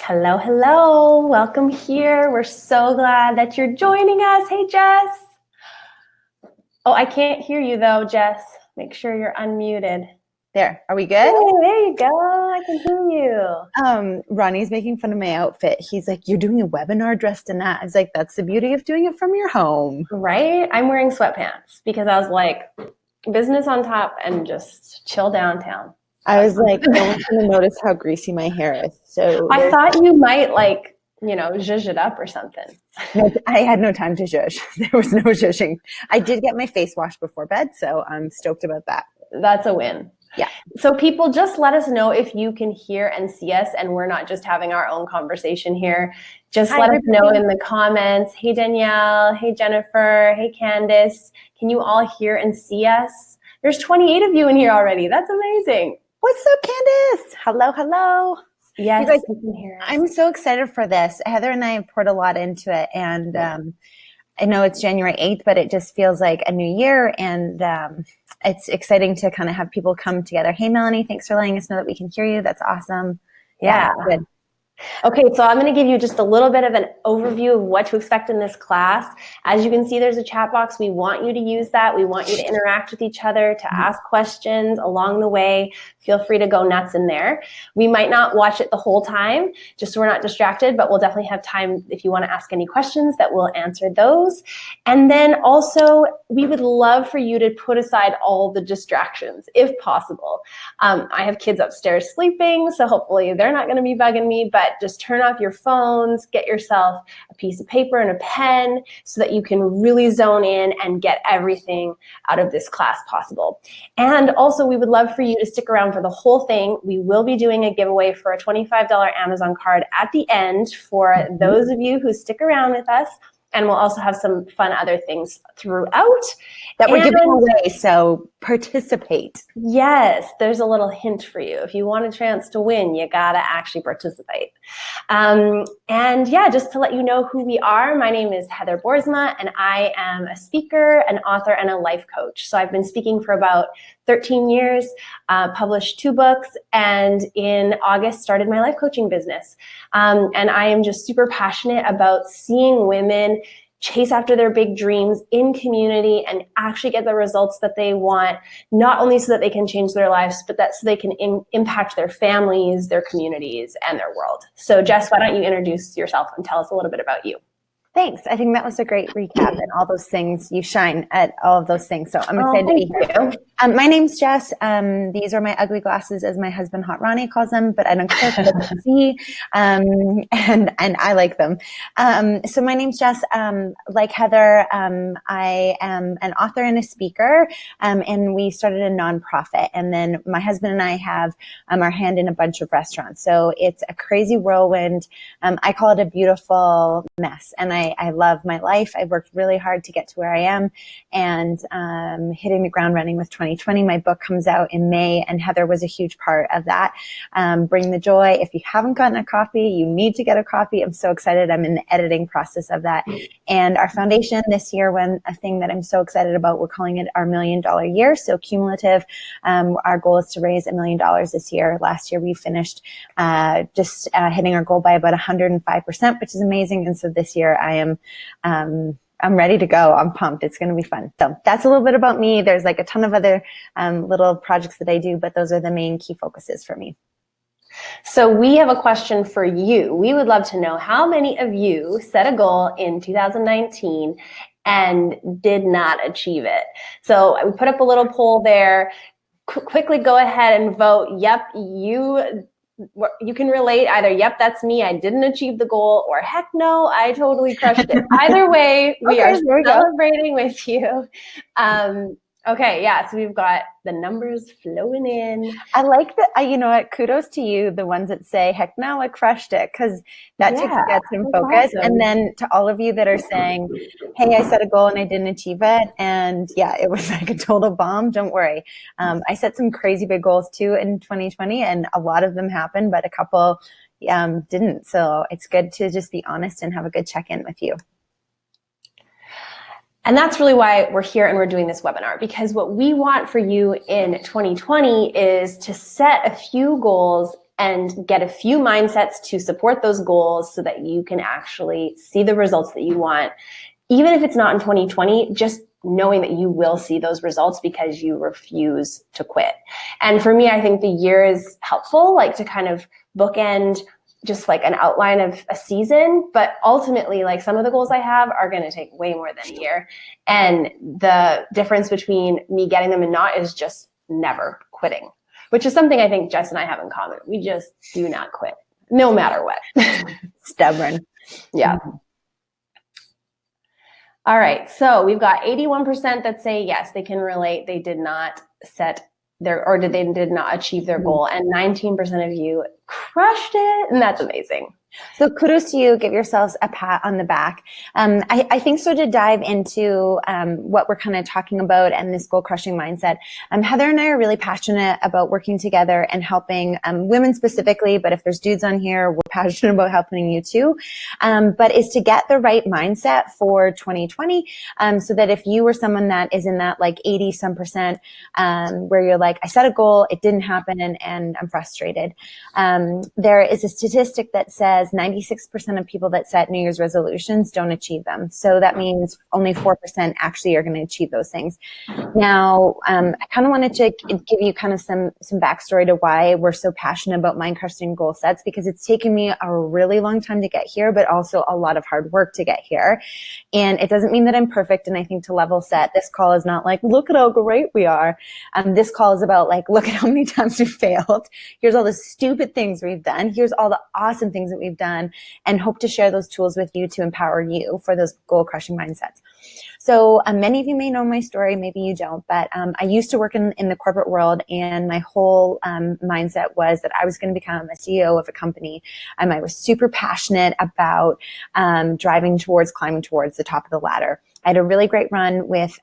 Hello, hello. Welcome here. We're so glad that you're joining us. Hey, Jess. Oh, I can't hear you though, Jess. Make sure you're unmuted. There, are we good? Hey, there you go. I can hear you. Ronnie's making fun of my outfit. He's like, "You're doing a webinar dressed in that." I was like, "That's the beauty of doing it from your home." Right? I'm wearing sweatpants because I was like, business on top and just chill downtown. I was like, "No one's gonna notice how greasy my hair is." So I thought you might zhuzh it up or something. no, I had no time to zhuzh. There was no zhuzhing. I did get my face washed before bed, so I'm stoked about that. That's a win. Yeah. So people, just let us know if you can hear and see us and we're not just having our own conversation here. Just let us know in the comments. Hey, Danielle. Hey, Jennifer. Hey, Candice. Can you all hear and see us? There's 28 of you in here already. That's amazing. What's up, Candice? Hello, hello. Yes, you guys, you can hear us. I'm so excited for this. Heather and I have poured a lot into it, and I know it's January 8th, but it just feels like a new year, and it's exciting to kind of have people come together. Hey, Melanie, thanks for letting us know that we can hear you. That's awesome. Yeah. Good. Okay, so I'm going to give you just a little bit of an overview of what to expect in this class. As you can see, there's a chat box. We want you to use that. We want you to interact with each other, to ask questions along the way. Feel free to go nuts in there. We might not watch it the whole time, just so we're not distracted, but we'll definitely have time if you want to ask any questions that we'll answer those. And then also, we would love for you to put aside all the distractions, if possible. I have kids upstairs sleeping, so hopefully they're not going to be bugging me, but just turn off your phones, get yourself a piece of paper and a pen so that you can really zone in and get everything out of this class possible. And also, we would love for you to stick around for the whole thing. We will be doing a giveaway for a $25 Amazon card at the end for those of you who stick around with us. And we'll also have some fun other things throughout. That we're giving away, so participate. Yes, there's a little hint for you. If you want a chance to win, you gotta actually participate. And yeah, just to let you know who we are, my name is Heather Boersma, and I am a speaker, an author, and a life coach. So I've been speaking for about 13 years, published 2 books, and in August started my life coaching business. And I am just super passionate about seeing women chase after their big dreams in community and actually get the results that they want, not only so that they can change their lives, but that so they can impact their families, their communities, and their world. So Jess, why don't you introduce yourself and tell us a little bit about you? Thanks. I think that was a great recap, and all those things, you shine at all of those things. So I'm excited to be here. My name's Jess. These are my ugly glasses, as my husband, Hot Ronnie, calls them, but I don't care if you can see, and I like them. So my name's Jess. Like Heather, I am an author and a speaker, and we started a nonprofit. And then my husband and I have our hand in a bunch of restaurants. So it's a crazy whirlwind. I call it a beautiful mess, and I love my life. I've worked really hard to get to where I am, and hitting the ground running with 2020. My book comes out in May, and Heather was a huge part of that. Bring the Joy. If you haven't gotten a copy, you need to get a copy. I'm so excited. I'm in the editing process of that. And our foundation this year, a thing that I'm so excited about, we're calling it our $1 million year. So cumulative. Our goal is to raise $1 million this year. Last year we finished hitting our goal by about 105%, which is amazing. And so this year I'm ready to go. I'm pumped. It's going to be fun. So that's a little bit about me. There's like a ton of other little projects that I do, but those are the main key focuses for me. So we have a question for you. We would love to know how many of you set a goal in 2019 and did not achieve it. So we put up a little poll there. Quickly go ahead and vote. Yep, you can relate. Either, yep, that's me, I didn't achieve the goal, or heck no, I totally crushed it. Either way, we are celebrating with you. Okay, yeah, so we've got the numbers flowing in. I like that. You know what? Kudos to you, the ones that say, heck no, I crushed it, because that gets some focus. Awesome. And then to all of you that are saying, hey, I set a goal and I didn't achieve it, and yeah, it was like a total bomb. Don't worry. I set some crazy big goals too in 2020, and a lot of them happened, but a couple didn't. So it's good to just be honest and have a good check-in with you. And that's really why we're here and we're doing this webinar, because what we want for you in 2020 is to set a few goals and get a few mindsets to support those goals so that you can actually see the results that you want. Even if it's not in 2020, just knowing that you will see those results because you refuse to quit. And for me, I think the year is helpful, like to kind of bookend just like an outline of a season, but ultimately, like some of the goals I have are going to take way more than a year. And the difference between me getting them and not is just never quitting, which is something I think Jess and I have in common. We just do not quit, no matter what. Stubborn. Yeah. All right. So we've got 81% that say yes, they can relate. They did not set or they did not achieve their goal. And 19% of you crushed it. And that's amazing. So kudos to you. Give yourselves a pat on the back. I think so to dive into what we're kind of talking about and this goal crushing mindset. Heather and I are really passionate about working together and helping women specifically, but if there's dudes on here, we're passionate about helping you too. But is to get the right mindset for 2020 so that if you were someone that is in that like 80% where you're like, I set a goal, it didn't happen, and I'm frustrated. There is a statistic that says 96% of people that set New Year's resolutions don't achieve them. So that means only 4% actually are going to achieve those things. Now, I kind of wanted to give you kind of some backstory to why we're so passionate about mind crushing goal sets, because it's taken me a really long time to get here, but also a lot of hard work to get here. And it doesn't mean that I'm perfect. And I think to level set, this call is not like, look at how great we are. This call is about like, look at how many times we failed. Here's all the stupid things we've done. Here's all the awesome things that we've done, and hope to share those tools with you to empower you for those goal crushing mindsets. So many of you may know my story, maybe you don't, but I used to work in the corporate world, and my whole mindset was that I was going to become a CEO of a company. I was super passionate about climbing towards the top of the ladder. I had a really great run with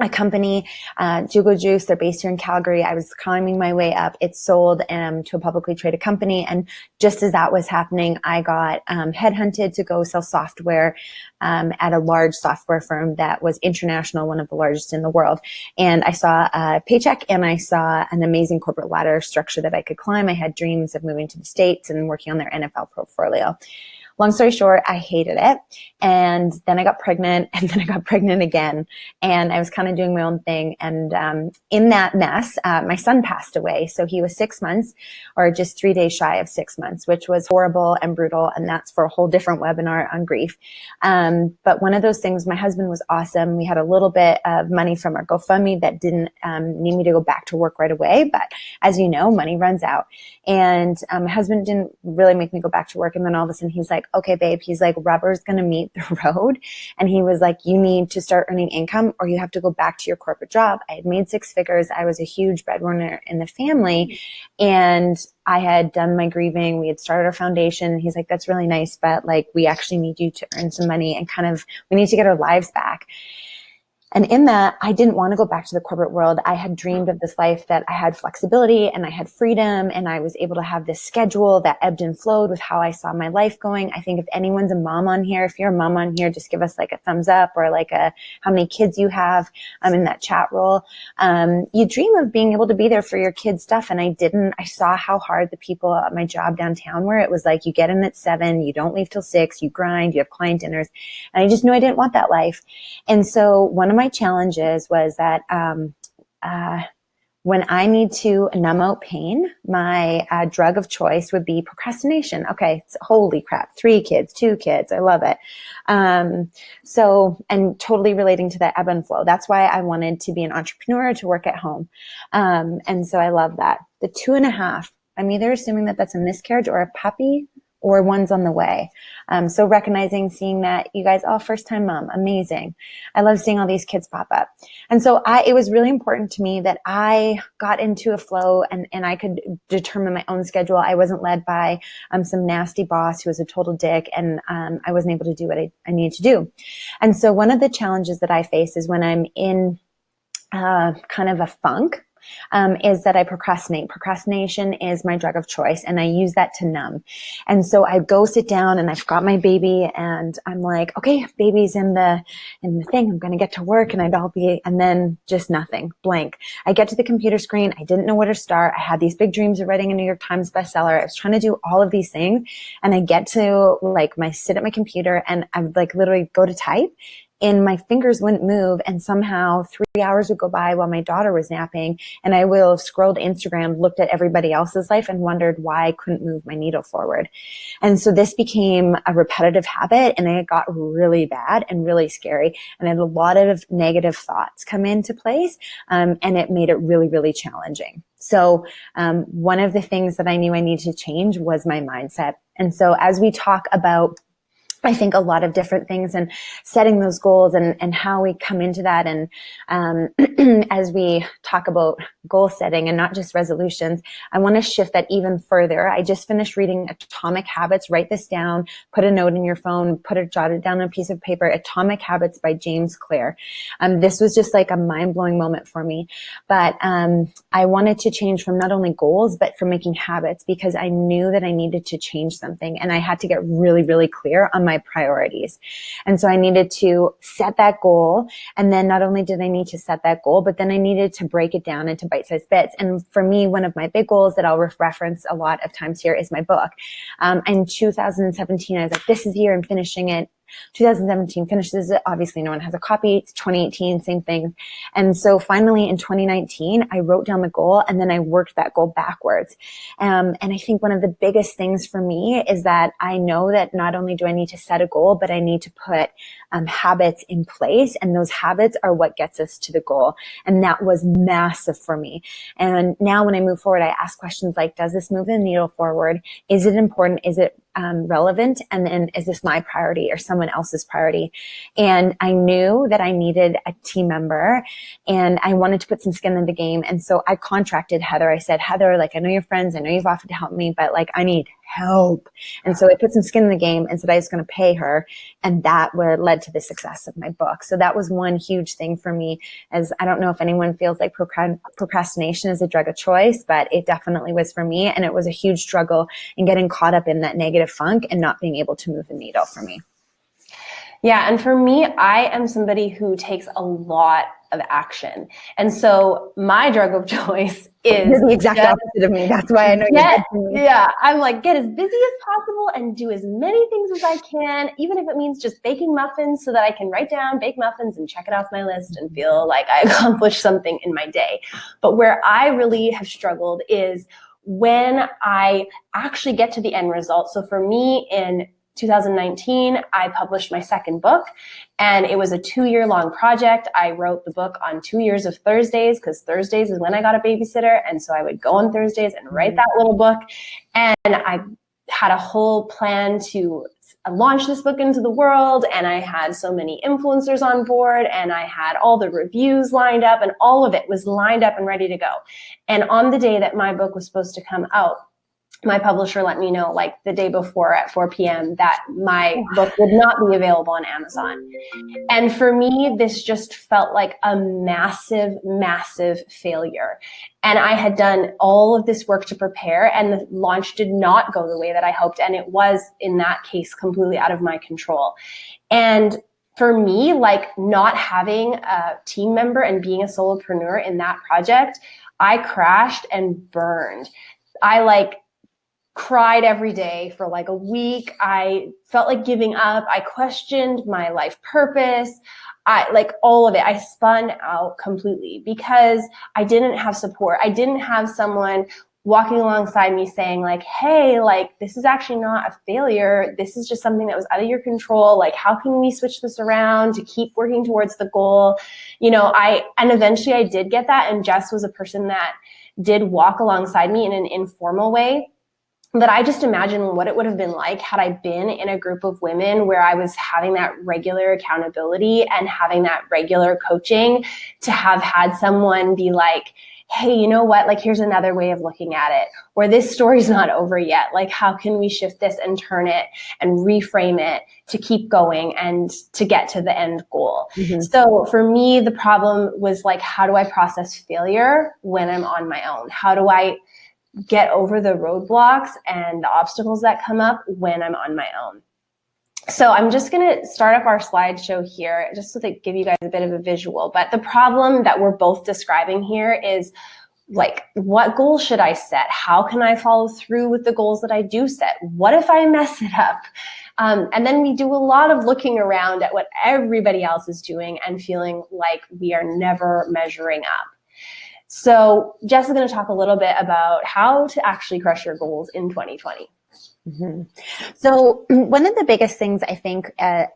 a company, Jugo Juice. They're based here in Calgary. I was climbing my way up. It sold to a publicly traded company. And just as that was happening, I got headhunted to go sell software at a large software firm that was international, one of the largest in the world. And I saw a paycheck, and I saw an amazing corporate ladder structure that I could climb. I had dreams of moving to the States and working on their NFL portfolio. Long story short, I hated it. And then I got pregnant, and then I got pregnant again. And I was kind of doing my own thing. And in that mess, my son passed away. So he was 6 months, or just 3 days shy of 6 months, which was horrible and brutal. And that's for a whole different webinar on grief. But one of those things, my husband was awesome. We had a little bit of money from our GoFundMe that didn't need me to go back to work right away. But as you know, money runs out. And my husband didn't really make me go back to work. And then all of a sudden he's like, okay, babe, he's like, rubber's going to meet the road. And he was like, you need to start earning income, or you have to go back to your corporate job. I had made 6 figures. I was a huge breadwinner in the family, and I had done my grieving. We had started our foundation. He's like, that's really nice, but like, we actually need you to earn some money and we need to get our lives back. And in that, I didn't want to go back to the corporate world. I had dreamed of this life that I had flexibility and I had freedom, and I was able to have this schedule that ebbed and flowed with how I saw my life going. I think if anyone's a mom on here, if you're a mom on here, just give us like a thumbs up, or like how many kids you have in that chat role. You dream of being able to be there for your kids' stuff, and I didn't. I saw how hard the people at my job downtown were. It was like, you get in at 7, you don't leave till 6, you grind, you have client dinners. And I just knew I didn't want that life. And so one of my challenges was that when I need to numb out pain, my drug of choice would be procrastination. Okay, holy crap, 3 kids, 2 kids, I love it. And totally relating to that ebb and flow. That's why I wanted to be an entrepreneur, to work at home. And so I love that. The 2.5, I'm either assuming that that's a miscarriage or a puppy, or one's on the way. So recognizing, seeing that, you guys, first time mom, amazing. I love seeing all these kids pop up. And so it was really important to me that I got into a flow and I could determine my own schedule. I wasn't led by some nasty boss who was a total dick, and I wasn't able to do what I needed to do. And so one of the challenges that I face is when I'm in kind of a funk, is that I procrastinate. Procrastination is my drug of choice, and I use that to numb. And so I go sit down, and I've got my baby, and I'm like, okay, baby's in the thing. I'm going to get to work, and then just nothing, blank. I get to the computer screen. I didn't know where to start. I had these big dreams of writing a New York Times bestseller. I was trying to do all of these things, and I get to sit at my computer, and I would literally go to type, and my fingers wouldn't move. And somehow 3 hours would go by while my daughter was napping, and I will have scrolled Instagram, looked at everybody else's life, and wondered why I couldn't move my needle forward. And so this became a repetitive habit, and it got really bad and really scary. And I had a lot of negative thoughts come into place, and it made it really, really challenging. So one of the things that I knew I needed to change was my mindset. And so as we talk about, I think, a lot of different things and setting those goals and how we come into that. And as we talk about goal setting and not just resolutions, I want to shift that even further. I just finished reading Atomic Habits. Write this down, put a note in your phone, jot it down on a piece of paper. Atomic Habits by James Clear. This was just a mind-blowing moment for me. But I wanted to change from not only goals, but from making habits, because I knew that I needed to change something, and I had to get really, really clear on my priorities. And so I needed to set that goal. And then not only did I need to set that goal, but then I needed to break it down into bite-sized bits. And for me, one of my big goals that I'll reference a lot of times here is my book. In 2017, I was like, this is the year I'm finishing it. 2017 finishes it. Obviously, no one has a copy. It's 2018, same thing. And so finally in 2019, I wrote down the goal, and then I worked that goal backwards. And I think one of the biggest things for me is that I know that not only do I need to set a goal, but I need to put habits in place. And those habits are what gets us to the goal. And that was massive for me. And now when I move forward, I ask questions like, does this move the needle forward? Is it important? Is it relevant? And then is this my priority or someone else's priority? And I knew that I needed a team member, and I wanted to put some skin in the game. And so I contracted Heather. I said, Heather, I know you're friends. I know you've offered to help me, but I need help. And so I put some skin in the game and said I was going to pay her. And that led to the success of my book. So that was one huge thing for me, as I don't know if anyone feels like procrastination is a drug of choice, but it definitely was for me. And it was a huge struggle in getting caught up in that negative funk and not being able to move the needle for me. Yeah. And for me, I am somebody who takes a lot of action. And so my drug of choice is You're the exact opposite of me. That's why I know you're good for me. Yeah. I'm get as busy as possible and do as many things as I can, even if it means just baking muffins, so that I can write down, bake muffins, and check it off my list and feel like I accomplished something in my day. But where I really have struggled is when I actually get to the end result. So for me, in 2019, I published my second book, and it was a 2-year-long project. I wrote the book on 2 years of Thursdays, because Thursdays is when I got a babysitter. And so I would go on Thursdays and write that little book. And I had a whole plan to launch this book into the world. And I had so many influencers on board, and I had all the reviews lined up, and all of it was lined up and ready to go. And on the day that my book was supposed to come out, my publisher let me know the day before at 4 p.m. that my book would not be available on Amazon. And for me, this just felt like a massive, massive failure. And I had done all of this work to prepare, and the launch did not go the way that I hoped. And it was, in that case, completely out of my control. And for me, not having a team member and being a solopreneur in that project, I crashed and burned. I cried every day for a week. I felt like giving up. I questioned my life purpose. All of it. I spun out completely because I didn't have support. I didn't have someone walking alongside me saying hey, this is actually not a failure. This is just something that was out of your control. How can we switch this around to keep working towards the goal? And eventually I did get that. And Jess was a person that did walk alongside me in an informal way. But I just imagine what it would have been like had I been in a group of women where I was having that regular accountability and having that regular coaching, to have had someone be hey, you know what? Like, here's another way of looking at it, or this story's not over yet. Like, how can we shift this and turn it and reframe it to keep going and to get to the end goal? Mm-hmm. So for me, the problem was like, how do I process failure when I'm on my own? How do I get over the roadblocks and the obstacles that come up when I'm on my own? So I'm just going to start up our slideshow here just so to give you guys a bit of a visual. But the problem that we're both describing here is like, what goals should I set? How can I follow through with the goals that I do set? What if I mess it up? And then we do a lot of looking around at what everybody else is doing and feeling like we are never measuring up. So Jess is going to talk a little bit about how to actually crush your goals in 2020. Mm-hmm. So one of the biggest things I think, I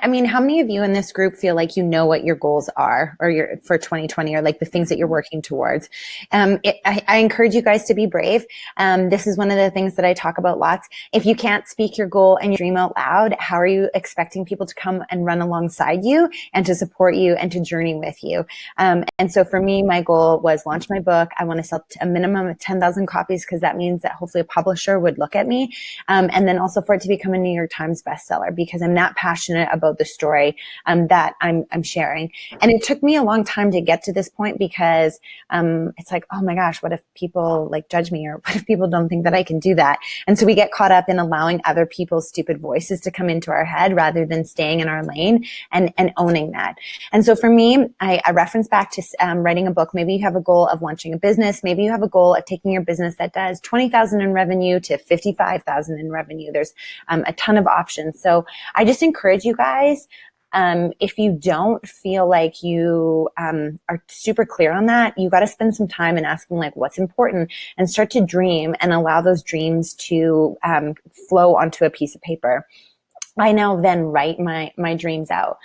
mean, how many of you in this group feel like you know what your goals are or for 2020 or like the things that you're working towards? I encourage you guys to be brave. This is one of the things that I talk about lots. If you can't speak your goal and you dream out loud, how are you expecting people to come and run alongside you and to support you and to journey with you? And so for me, my goal was launch my book. I want to sell a minimum of 10,000 copies because that means that hopefully a publisher would look at me. And then also for it to become a New York Times bestseller because I'm that passionate about the story that I'm sharing. And it took me a long time to get to this point because it's like, oh my gosh, what if people like judge me, or what if people don't think that I can do that? And so we get caught up in allowing other people's stupid voices to come into our head rather than staying in our lane and owning that. And so for me, I reference back to writing a book. Maybe you have a goal of launching a business. Maybe you have a goal of taking your business that does 20,000 in revenue to 55,000 in revenue. There's a ton of options. So I just encourage you guys, if you don't feel like you are super clear on that, you got to spend some time in asking like what's important and start to dream and allow those dreams to flow onto a piece of paper. I now then write my dreams out,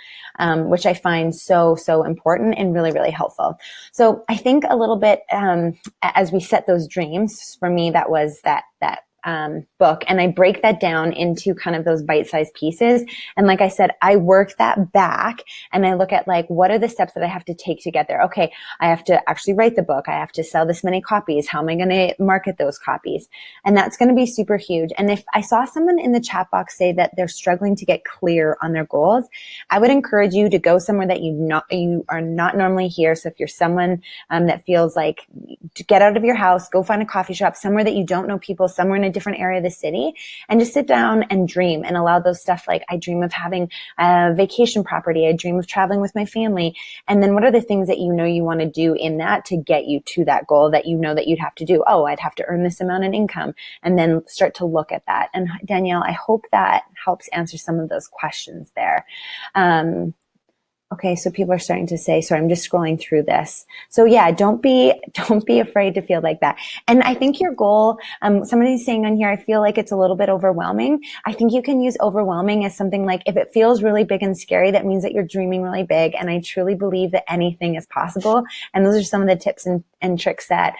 which I find so important and really, really helpful. So I think a little bit as we set those dreams, for me, that was that book. And I break that down into kind of those bite-sized pieces. And like I said, I work that back and I look at like, what are the steps that I have to take to get there? Okay, I have to actually write the book. I have to sell this many copies. How am I going to market those copies? And that's going to be super huge. And if I saw someone in the chat box say that they're struggling to get clear on their goals, I would encourage you to go somewhere that you are not normally here. So if you're someone that feels like, to get out of your house, go find a coffee shop, somewhere that you don't know people, somewhere in a different area of the city, and just sit down and dream and allow those stuff like, I dream of having a vacation property. I dream of traveling with my family. And then what are the things that you know you want to do in that to get you to that goal that you know that you'd have to do? Oh, I'd have to earn this amount in income, and then start to look at that. And Danielle, I hope that helps answer some of those questions there. Okay, so people are starting to say, sorry, I'm just scrolling through this. So yeah, don't be afraid to feel like that. And I think your goal, somebody's saying on here, I feel like it's a little bit overwhelming. I think you can use overwhelming as something like, if it feels really big and scary, that means that you're dreaming really big. And I truly believe that anything is possible. And those are some of the tips and tricks that,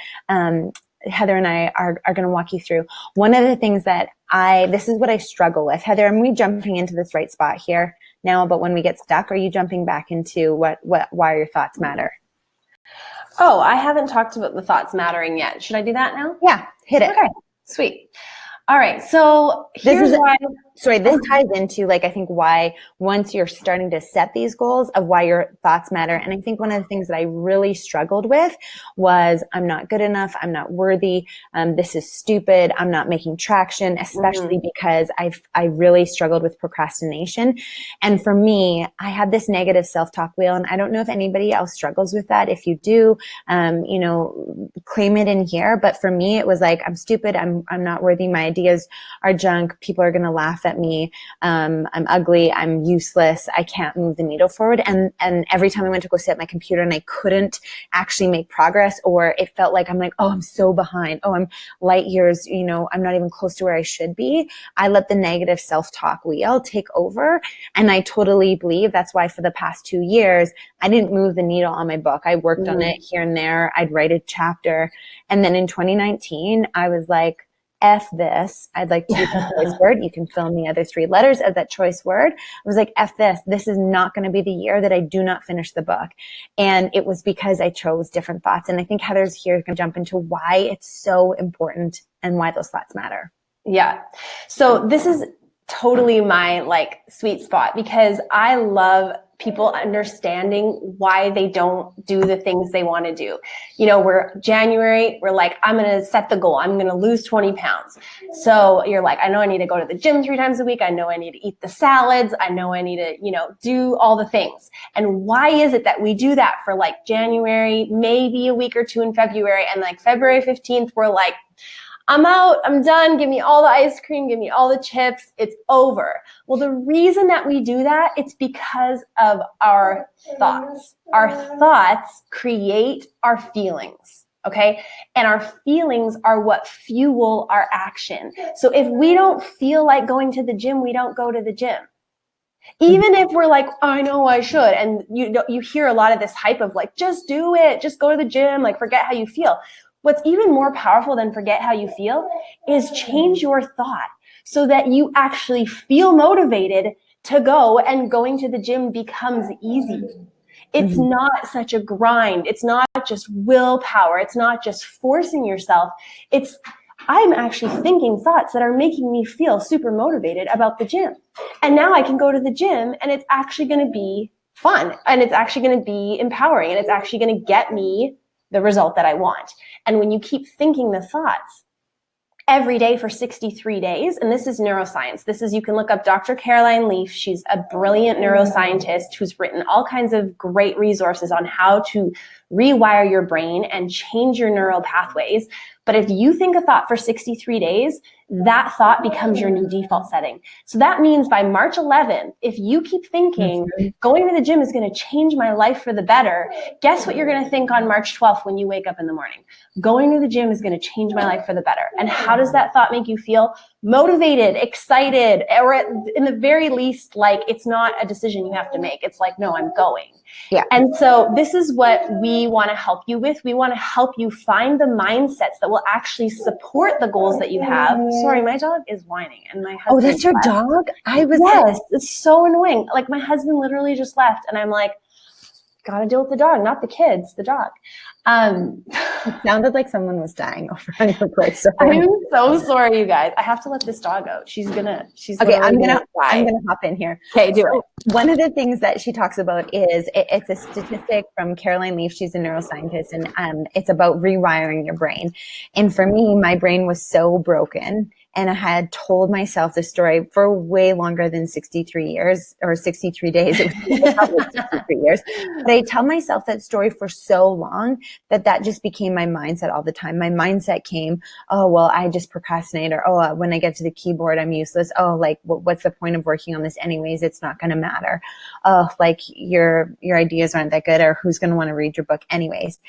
Heather and I are going to walk you through. One of the things that this is what I struggle with. Heather, are we jumping into this right spot here now? But when we get stuck, are you jumping back into why your thoughts matter? Oh, I haven't talked about the thoughts mattering yet. Should I do that now? Yeah, hit it. Okay, sweet. All right, so here's why. Sorry, this ties into like, I think why once you're starting to set these goals of why your thoughts matter. And I think one of the things that I really struggled with was I'm not good enough. I'm not worthy. This is stupid. I'm not making traction, especially because I really struggled with procrastination. And for me, I had this negative self-talk wheel, and I don't know if anybody else struggles with that. If you do, claim it in here. But for me, it was like, I'm stupid. I'm not worthy. My ideas are junk. People are going to laugh at me. I'm ugly. I'm useless. I can't move the needle forward. And every time I went to go sit at my computer and I couldn't actually make progress, or it felt like I'm like, oh, I'm so behind. Oh, I'm light years, I'm not even close to where I should be. I let the negative self-talk wheel take over. And I totally believe that's why for the past 2 years, I didn't move the needle on my book. I worked on it here and there. I'd write a chapter. And then in 2019, I was like, F this. I'd like to use a choice word. You can fill in the other 3 letters of that choice word. I was like, F this. This is not going to be the year that I do not finish the book. And it was because I chose different thoughts. And I think Heather's here going to jump into why it's so important and why those thoughts matter. Yeah. So this is totally my like sweet spot, because I love people understanding why they don't do the things they want to do. You know, we're January, we're like, I'm going to set the goal. I'm going to lose 20 pounds. So you're like, I know I need to go to the gym 3 times a week. I know I need to eat the salads. I know I need to, you know, do all the things. And why is it that we do that for like January, maybe a week or 2 in February, and like February 15th, we're like, I'm out, I'm done, give me all the ice cream, give me all the chips, it's over. Well, the reason that we do that, it's because of our thoughts. Our thoughts create our feelings, okay? And our feelings are what fuel our action. So if we don't feel like going to the gym, we don't go to the gym. Even if we're like, I know I should, and you hear a lot of this hype of like, just do it, just go to the gym, like forget how you feel. What's even more powerful than forget how you feel is change your thought so that you actually feel motivated to go, and going to the gym becomes easy. It's not such a grind. It's not just willpower. It's not just forcing yourself. It's, I'm actually thinking thoughts that are making me feel super motivated about the gym. And now I can go to the gym and it's actually going to be fun, and it's actually going to be empowering, and it's actually going to get me the result that I want. And when you keep thinking the thoughts every day for 63 days, and this is neuroscience. This is, you can look up Dr. Caroline Leaf. She's a brilliant neuroscientist who's written all kinds of great resources on how to rewire your brain and change your neural pathways. But if you think a thought for 63 days, that thought becomes your new default setting. So that means by March 11th, if you keep thinking going to the gym is going to change my life for the better, guess what you're going to think on March 12th when you wake up in the morning? Going to the gym is going to change my life for the better. And how does that thought make you feel? Motivated, excited, or in the very least, like it's not a decision you have to make. It's like, no, I'm going. Yeah. And so this is what we want to help you with. We want to help you find the mindsets that will actually support the goals that you have. Sorry, my dog is whining, and my husband. Oh, that's your dog? Yes, it's so annoying. Like my husband literally just left, and I'm like, gotta deal with the dog, not the kids, the dog. It sounded like someone was dying over on your place. So I'm so sorry, you guys. I have to let this dog out. She's okay. I'm gonna hop in here. Okay, do it. One of the things that she talks about is it's a statistic from Caroline Leaf. She's a neuroscientist, and it's about rewiring your brain. And for me, my brain was so broken, and I had told myself this story for way longer than 63 years or 63 days. It was probably 63 years. But I tell myself that story for so long that just became my mindset all the time. My mindset came, oh, well, I just procrastinate, or, oh, when I get to the keyboard, I'm useless. Oh, like, what's the point of working on this anyways? It's not going to matter. Oh, like your ideas aren't that good, or who's going to want to read your book anyways?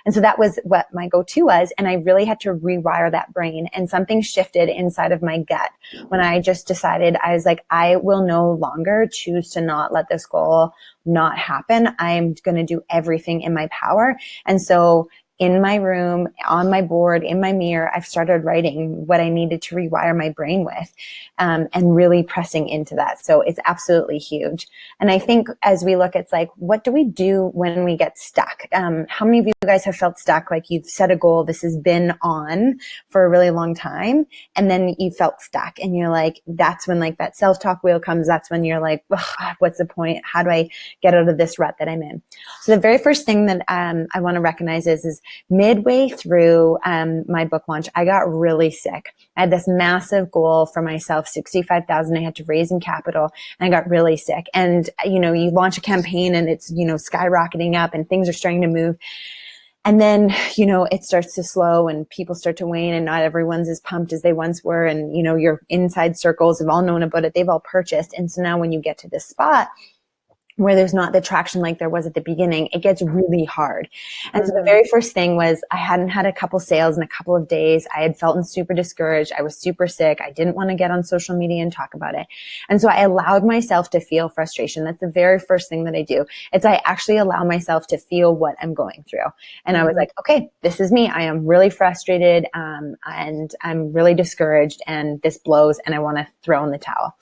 And so that was what my go-to was. And I really had to rewire that brain, and something shifted inside of my gut when I just decided, I was like, I will no longer choose to not let this goal not happen. I'm going to do everything in my power. And so in my room, on my board, in my mirror, I've started writing what I needed to rewire my brain with, and really pressing into that. So it's absolutely huge. And I think as we look, it's like, what do we do when we get stuck? How many of you guys have felt stuck? Like you've set a goal, this has been on for a really long time, and then you felt stuck, and you're like, that's when like that self-talk wheel comes. That's when you're like, what's the point? How do I get out of this rut that I'm in? So the very first thing that I want to recognize is midway through my book launch, I got really sick. I had this massive goal for myself, $65,000 I had to raise in capital, and I got really sick. And, you know, you launch a campaign and it's, you know, skyrocketing up and things are starting to move. And then, you know, it starts to slow and people start to wane, and not everyone's as pumped as they once were. And, you know, your inside circles have all known about it. They've all purchased. And so now when you get to this spot where there's not the traction like there was at the beginning, it gets really hard. And so the very first thing was I hadn't had a couple sales in a couple of days. I had felt super discouraged. I was super sick. I didn't want to get on social media and talk about it. And so I allowed myself to feel frustration. That's the very first thing that I do. It's I actually allow myself to feel what I'm going through. And I was like, okay, this is me. I am really frustrated, and I'm really discouraged, and this blows, and I want to throw in the towel.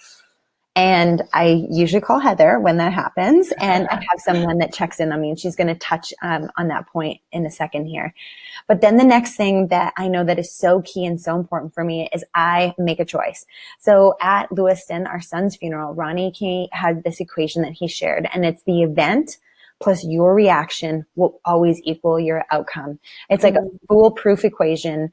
And I usually call Heather when that happens, and I have someone that checks in on me, and she's going to touch on that point in a second here. But then the next thing that I know that is so key and so important for me is I make a choice. So at Lewiston, our son's funeral, Ronnie had this equation that he shared, and it's the event plus your reaction will always equal your outcome. It's like a foolproof equation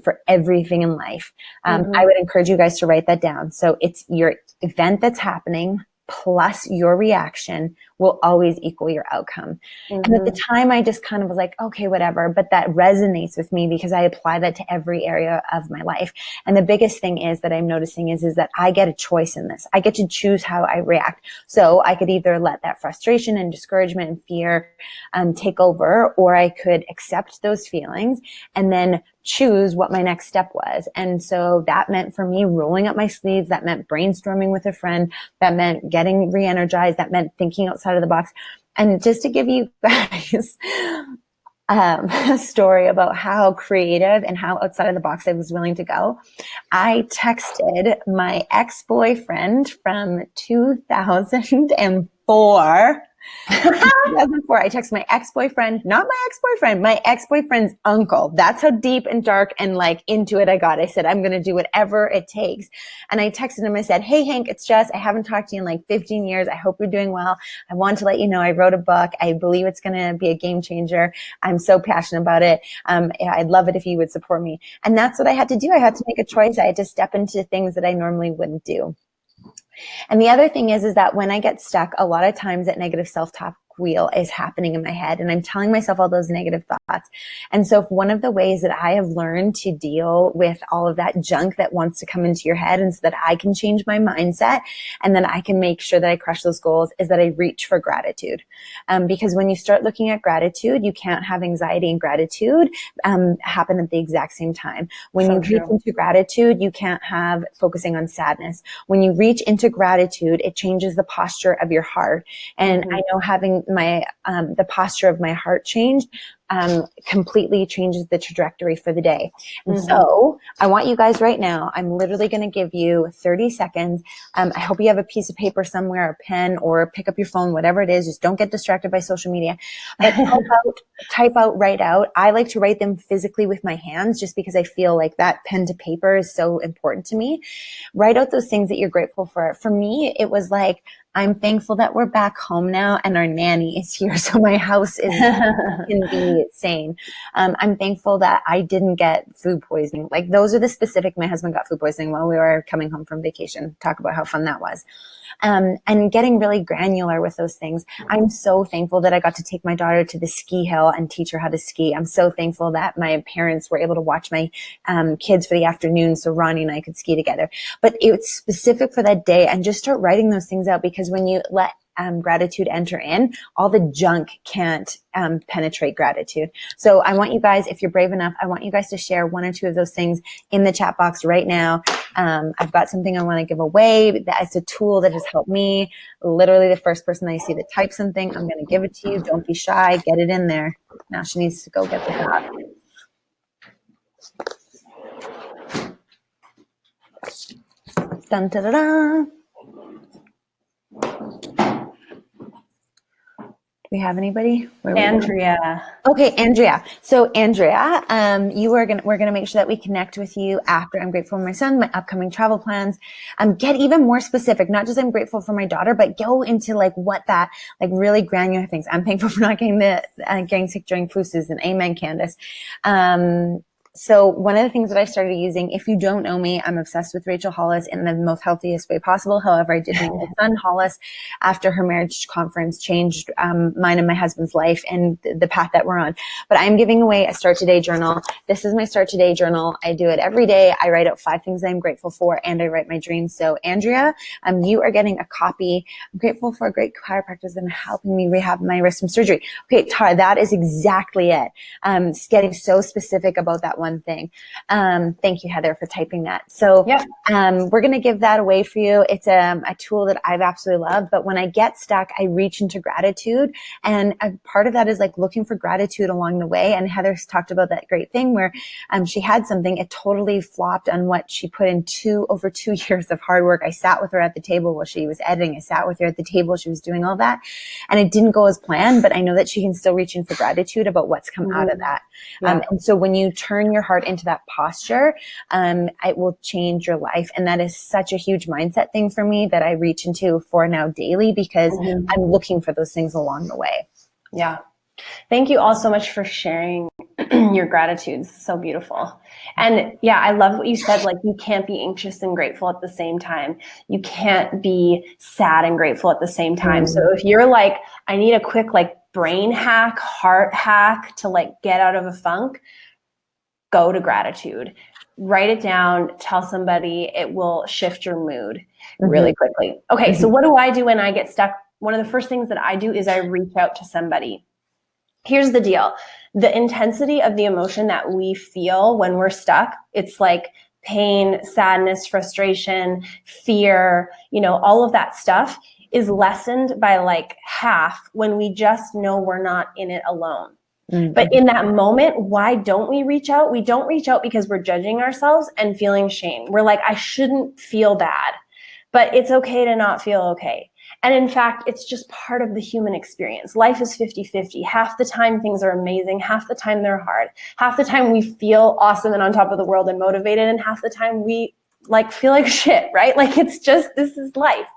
for everything in life. I would encourage you guys to write that down. So it's your event that's happening plus your reaction will always equal your outcome. And at the time, I just kind of was like, okay, whatever. But that resonates with me because I apply that to every area of my life. And the biggest thing is that I'm noticing is that I get a choice in this. I get to choose how I react. So I could either let that frustration and discouragement and fear take over, or I could accept those feelings and then choose what my next step was. And so that meant for me rolling up my sleeves. That meant brainstorming with a friend. That meant getting re-energized. That meant thinking outside of the box. And just to give you guys a story about how creative and how outside of the box I was willing to go, I texted my ex-boyfriend from 2004. 2004, I texted my ex-boyfriend, not my ex-boyfriend, my ex-boyfriend's uncle. That's how deep and dark and like into it I got. I said, I'm going to do whatever it takes. And I texted him, I said, hey, Hank, it's Jess. I haven't talked to you in like 15 years. I hope you're doing well. I want to let you know I wrote a book. I believe it's going to be a game changer. I'm so passionate about it. I'd love it if you would support me. And that's what I had to do. I had to make a choice. I had to step into things that I normally wouldn't do. And the other thing is that when I get stuck, a lot of times that negative self-talk wheel is happening in my head, and I'm telling myself all those negative thoughts. And so one of the ways that I have learned to deal with all of that junk that wants to come into your head, and so that I can change my mindset and then I can make sure that I crush those goals, is that I reach for gratitude. Because when you start looking at gratitude, you can't have anxiety and gratitude happen at the exact same time. When you reach into gratitude, you can't have focusing on sadness. When you reach into gratitude, it changes the posture of your heart. And I know having the posture of my heart changed completely changes the trajectory for the day. And so I want you guys right now, I'm literally going to give you 30 seconds. I hope you have a piece of paper somewhere, a pen, or pick up your phone, whatever it is. Just don't get distracted by social media. But type out, write out. I like to write them physically with my hands just because I feel like that pen to paper is so important to me. Write out those things that you're grateful for. For me, it was like, I'm thankful that we're back home now and our nanny is here, so my house can be sane. I'm thankful that I didn't get food poisoning. Like those are the specific, my husband got food poisoning while we were coming home from vacation. Talk about how fun that was. And getting really granular with those things. I'm so thankful that I got to take my daughter to the ski hill and teach her how to ski. I'm so thankful that my parents were able to watch my kids for the afternoon so Ronnie and I could ski together. But it's specific for that day, and just start writing those things out, because when you let gratitude enter in, all the junk can't penetrate gratitude. So I want you guys, if you're brave enough, I want you guys to share one or two of those things in the chat box right now. I've got something I want to give away. It's a tool that has helped me. Literally the first person I see that types something, I'm going to give it to you. Don't be shy. Get it in there. Now she needs to go get the hat. Dun, da, da, da. Do we have anybody? Andrea. Okay, Andrea. So Andrea, we're gonna make sure that we connect with you after I'm grateful for my son, my upcoming travel plans. Get even more specific, not just I'm grateful for my daughter, but go into like what that, like really granular things. I'm thankful for not getting sick during flu season. Amen, Candace. So one of the things that I started using, if you don't know me, I'm obsessed with Rachel Hollis in the most healthiest way possible. However, I did meet my son Hollis after her marriage conference changed mine and my husband's life and the path that we're on. But I'm giving away a Start Today journal. This is my Start Today journal. I do it every day. I write out 5 things I'm grateful for, and I write my dreams. So Andrea, you are getting a copy. I'm grateful for a great chiropractor and helping me rehab my wrist from surgery. Okay, Tara, that is exactly it. Getting so specific about that one thing. Thank you, Heather, for typing that. So we're going to give that away for you. It's a tool that I've absolutely loved. But when I get stuck, I reach into gratitude. And a part of that is like looking for gratitude along the way. And Heather's talked about that great thing where she had something, it totally flopped on what she put in over 2 years of hard work. I sat with her at the table while she was editing. I sat with her at the table. She was doing all that. And it didn't go as planned, but I know that she can still reach in for gratitude about what's come out of that. And so when you turn your heart into that posture, it will change your life. And that is such a huge mindset thing for me that I reach into for now daily because I'm looking for those things along the way. Yeah. Thank you all so much for sharing your gratitudes. So beautiful. And yeah, I love what you said. Like, you can't be anxious and grateful at the same time. You can't be sad and grateful at the same time. So if you're like, I need a quick like brain hack, heart hack to like get out of a funk, go to gratitude. Write it down, tell somebody. It will shift your mood really quickly. Okay, so what do I do when I get stuck? One of the first things that I do is I reach out to somebody. Here's the deal. The intensity of the emotion that we feel when we're stuck, it's like pain, sadness, frustration, fear, all of that stuff is lessened by like half when we just know we're not in it alone. But in that moment, why don't we reach out? We don't reach out because we're judging ourselves and feeling shame. We're like, I shouldn't feel bad, but it's okay to not feel okay. And in fact, it's just part of the human experience. Life is 50-50. Half the time things are amazing. Half the time they're hard. Half the time we feel awesome and on top of the world and motivated. And half the time we like feel like shit, right? Like, it's just, this is life.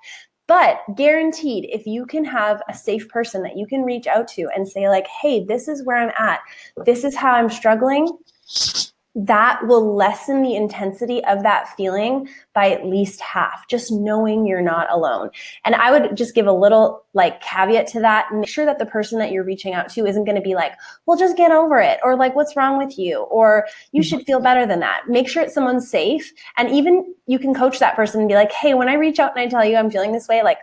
But guaranteed, if you can have a safe person that you can reach out to and say like, hey, this is where I'm at. This is how I'm struggling. That will lessen the intensity of that feeling by at least half, just knowing you're not alone. And I would just give a little like caveat to that. Make sure that the person that you're reaching out to isn't going to be like, well, just get over it. Or like, what's wrong with you? Or you should feel better than that. Make sure it's someone safe. And even you can coach that person and be like, hey, when I reach out and I tell you I'm feeling this way, like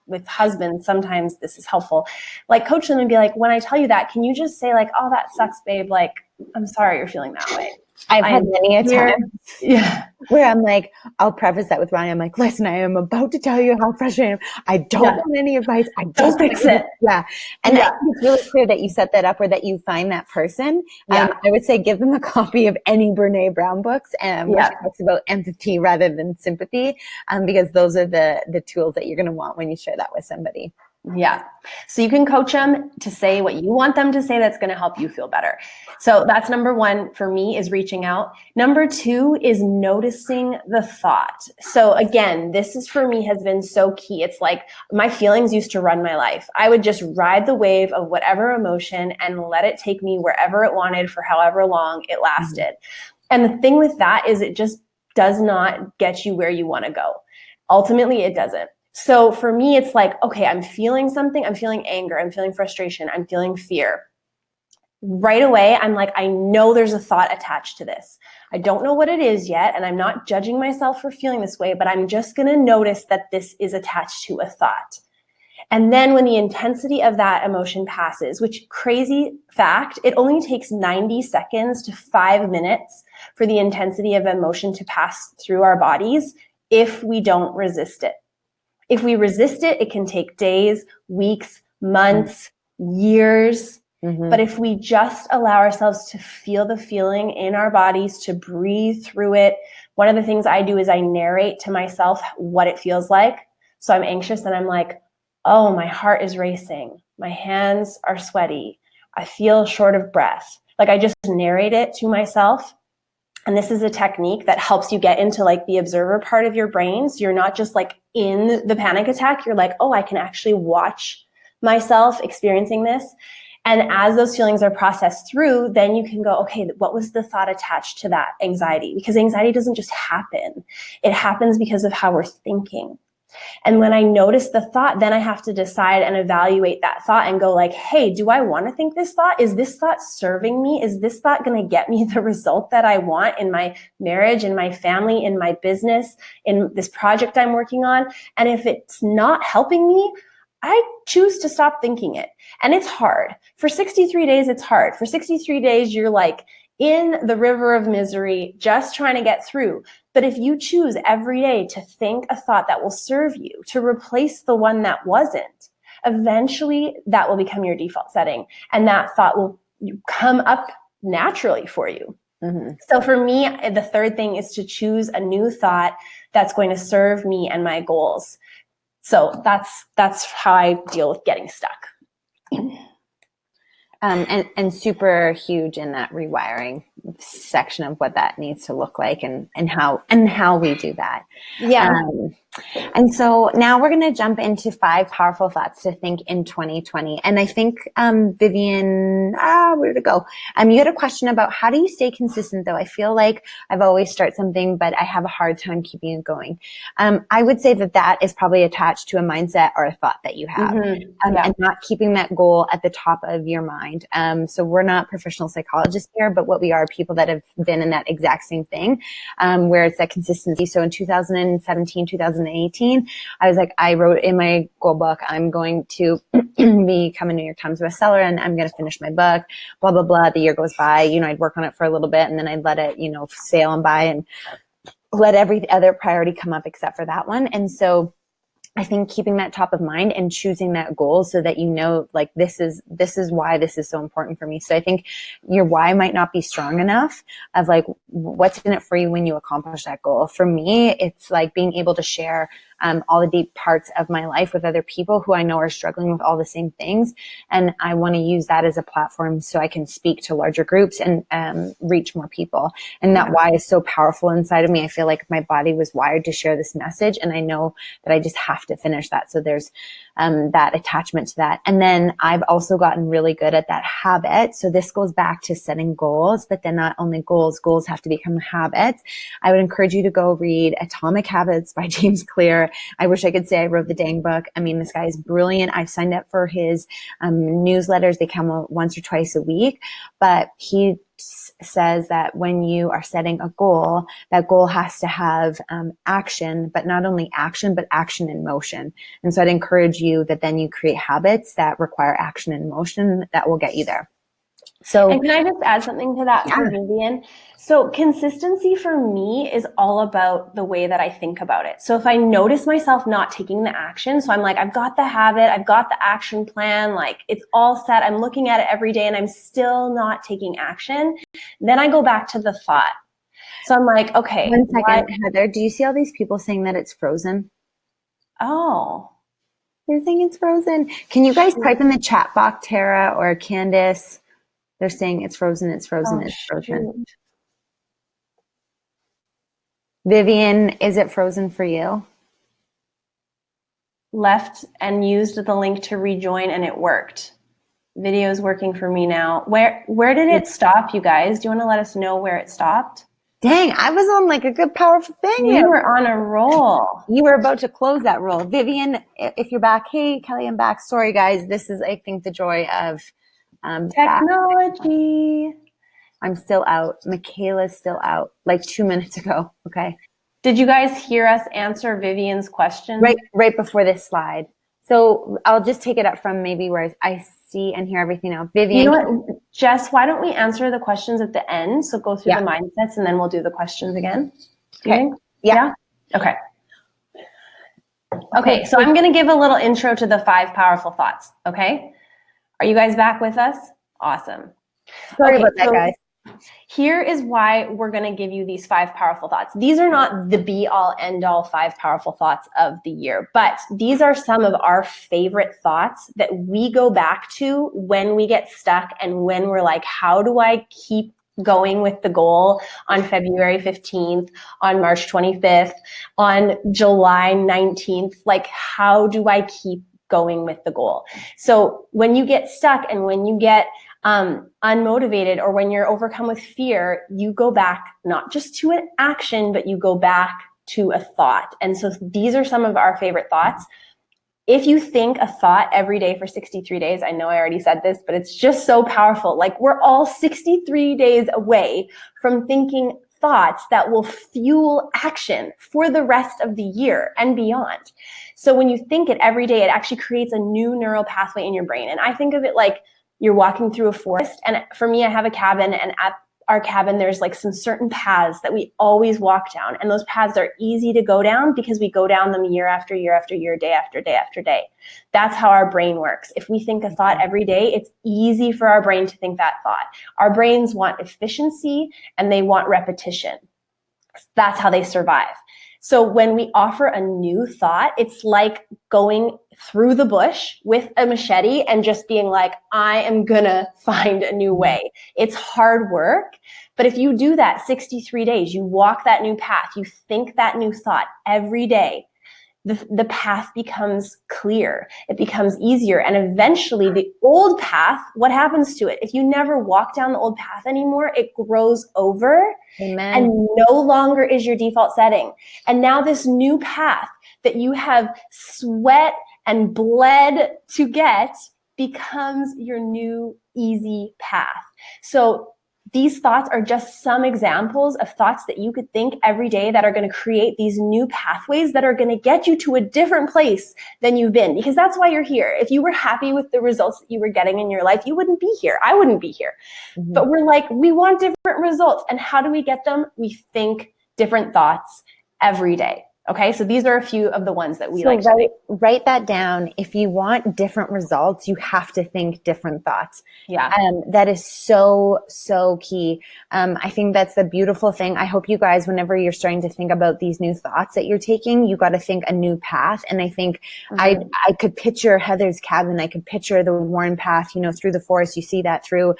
with husbands, sometimes this is helpful. Like, coach them and be like, when I tell you that, can you just say like, oh, that sucks, babe. Like, I'm sorry you're feeling that way. I've had many a time where I'm like, I'll preface that with Ronnie. I'm like, listen, I am about to tell you how frustrated I am. I don't want any advice. I just fix it. Yeah. And I think it's really clear that you set that up or that you find that person. I would say give them a copy of any Brene Brown books where she talks about empathy rather than sympathy, because those are the tools that you're going to want when you share that with somebody. Yeah. So you can coach them to say what you want them to say that's going to help you feel better. So that's number one for me, is reaching out. Number two is noticing the thought. So again, this is for me has been so key. It's like my feelings used to run my life. I would just ride the wave of whatever emotion and let it take me wherever it wanted for however long it lasted. And the thing with that is it just does not get you where you want to go. Ultimately, it doesn't. So for me, it's like, okay, I'm feeling something. I'm feeling anger. I'm feeling frustration. I'm feeling fear. Right away, I'm like, I know there's a thought attached to this. I don't know what it is yet, and I'm not judging myself for feeling this way, but I'm just going to notice that this is attached to a thought. And then when the intensity of that emotion passes, which, crazy fact, it only takes 90 seconds to 5 minutes for the intensity of emotion to pass through our bodies if we don't resist it. If we resist it, it can take days, weeks, months, years. But if we just allow ourselves to feel the feeling in our bodies, to breathe through it, one of the things I do is I narrate to myself what it feels like. So I'm anxious and I'm like, oh, my heart is racing. My hands are sweaty. I feel short of breath. Like, I just narrate it to myself. And this is a technique that helps you get into like the observer part of your brain. So you're not just like in the panic attack. You're like, oh, I can actually watch myself experiencing this. And as those feelings are processed through, then you can go, okay, what was the thought attached to that anxiety? Because anxiety doesn't just happen. It happens because of how we're thinking. And when I notice the thought, then I have to decide and evaluate that thought and go like, hey, do I want to think this thought? Is this thought serving me? Is this thought going to get me the result that I want in my marriage, in my family, in my business, in this project I'm working on? And if it's not helping me, I choose to stop thinking it. And it's hard. For 63 days, it's hard. For 63 days, you're like in the river of misery, just trying to get through. But if you choose every day to think a thought that will serve you, to replace the one that wasn't, eventually that will become your default setting. And that thought will come up naturally for you. Mm-hmm. So for me, the third thing is to choose a new thought that's going to serve me and my goals. So that's how I deal with getting stuck. And super huge in that rewiring section of what that needs to look like and how we do that. Yeah. And so now we're going to jump into 5 powerful thoughts to think in 2020. And I think, Vivian, where to go? You had a question about how do you stay consistent though? I feel like I've always start something, but I have a hard time keeping it going. I would say that is probably attached to a mindset or a thought that you have, and not keeping that goal at the top of your mind. So we're not professional psychologists here, but what we are people that have been in that exact same thing, where it's that consistency. So in 2017, 2018, I was like, I wrote in my goal book, I'm going to become a New York Times bestseller and I'm going to finish my book, blah, blah, blah. The year goes by, I'd work on it for a little bit and then I'd let it, sail on by and let every other priority come up except for that one. And so I think keeping that top of mind and choosing that goal so that like this is why this is so important for me. So I think your why might not be strong enough of like what's in it for you when you accomplish that goal. For me, it's like being able to share all the deep parts of my life with other people who I know are struggling with all the same things. And I want to use that as a platform so I can speak to larger groups and reach more people. And that why is so powerful inside of me. I feel like my body was wired to share this message and I know that I just have to finish that. So there's that attachment to that. And then I've also gotten really good at that habit. So this goes back to setting goals, but then not only goals have to become habits. I would encourage you to go read Atomic Habits by James Clear. I wish I could say I wrote the dang book. I mean, this guy is brilliant. I've signed up for his newsletters. They come out once or twice a week, but he says that when you are setting a goal, that goal has to have action, but not only action, but action in motion. And so I'd encourage you that then you create habits that require action and motion that will get you there. So, and can I just add something to that for Vivian? So consistency for me is all about the way that I think about it. So if I notice myself not taking the action, so I'm like, I've got the habit, I've got the action plan, like it's all set, I'm looking at it every day and I'm still not taking action, then I go back to the thought. So I'm like, okay. 1 second, Heather, do you see all these people saying that it's frozen? Oh. They're saying it's frozen. Can you guys type in the chat box, Tara or Candace? They're saying it's frozen, it's frozen, it's frozen. Shoot. Vivian, is it frozen for you? Left and used the link to rejoin and it worked. Video is working for me now. Where did it stop, you guys? Do you want to let us know where it stopped? Dang, I was on like a good powerful thing. You were on a roll. You were about to close that roll. Vivian, if you're back, hey, Kelly, I'm back. Sorry, guys. This is, I think, the joy of technology. I'm still out. Michaela's still out like 2 minutes ago. Okay. Did you guys hear us answer Vivian's question? Right before this slide. So I'll just take it up from maybe where I see and hear everything now. Vivian. You know what, Jess, why don't we answer the questions at the end? So go through the mindsets and then we'll do the questions again. Okay. Yeah. Okay. Okay. So I'm going to give a little intro to the 5 powerful thoughts. Okay. Are you guys back with us? Awesome. Sorry about that, guys. Here is why we're going to give you these 5 powerful thoughts. These are not the be all end all 5 powerful thoughts of the year, but these are some of our favorite thoughts that we go back to when we get stuck and when we're like, how do I keep going with the goal on February 15th, on March 25th, on July 19th? Like, how do I keep going with the goal. So when you get stuck and when you get unmotivated, or when you're overcome with fear, you go back not just to an action, but you go back to a thought. And so these are some of our favorite thoughts. If you think a thought every day for 63 days, I know I already said this, but it's just so powerful. Like, we're all 63 days away from thinking thoughts that will fuel action for the rest of the year and beyond. So when you think it every day, it actually creates a new neural pathway in your brain. And I think of it like you're walking through a forest. And for me, I have a cabin, and at our cabin, there's like some certain paths that we always walk down. And those paths are easy to go down because we go down them year after year after year, day after day after day. That's how our brain works. If we think a thought every day, it's easy for our brain to think that thought. Our brains want efficiency and they want repetition. That's how they survive. So when we offer a new thought, it's like going through the bush with a machete and just being like, I am gonna find a new way. It's hard work, but if you do that 63 days, you walk that new path, you think that new thought every day, the path becomes clear. It becomes easier. And eventually the old path, what happens to it? If you never walk down the old path anymore, it grows over. Amen. And no longer is your default setting. And now this new path that you have sweat and bled to get becomes your new easy path. So these thoughts are just some examples of thoughts that you could think every day that are going to create these new pathways that are going to get you to a different place than you've been, because that's why you're here. If you were happy with the results that you were getting in your life, you wouldn't be here. I wouldn't be here. Mm-hmm. But we're like, we want different results. And how do we get them? We think different thoughts every day. Okay, so these are a few of the ones that we like to do. Write that down. If you want different results, you have to think different thoughts. Yeah. That is so, so key. I think that's the beautiful thing. I hope you guys, whenever you're starting to think about these new thoughts that you're taking, you got to think a new path. And I think I could picture Heather's cabin. I could picture the worn path, through the forest. You see that through,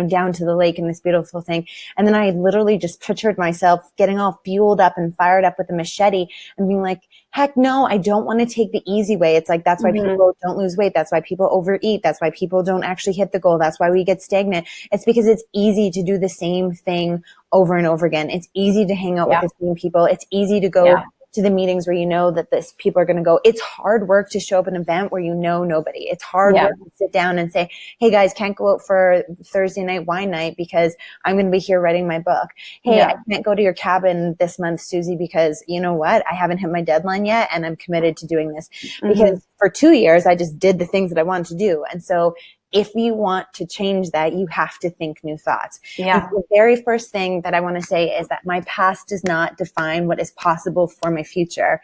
down to the lake and this beautiful thing. And then I literally just pictured myself getting all fueled up and fired up with a machete and being like, heck no, I don't want to take the easy way. It's like, that's why people don't lose weight. That's why people overeat. That's why people don't actually hit the goal. That's why we get stagnant. It's because it's easy to do the same thing over and over again. It's easy to hang out with the same people. It's easy to go to the meetings where that this people are going to go. It's hard work to show up at an event where nobody. It's hard work to sit down and say, hey guys, can't go out for Thursday night wine night because I'm going to be here writing my book. Hey, I can't go to your cabin this month, Susie, because you know what? I haven't hit my deadline yet and I'm committed to doing this. Because for 2 years, I just did the things that I wanted to do. And so if you want to change that, you have to think new thoughts. Yeah. And the very first thing that I want to say is that my past does not define what is possible for my future.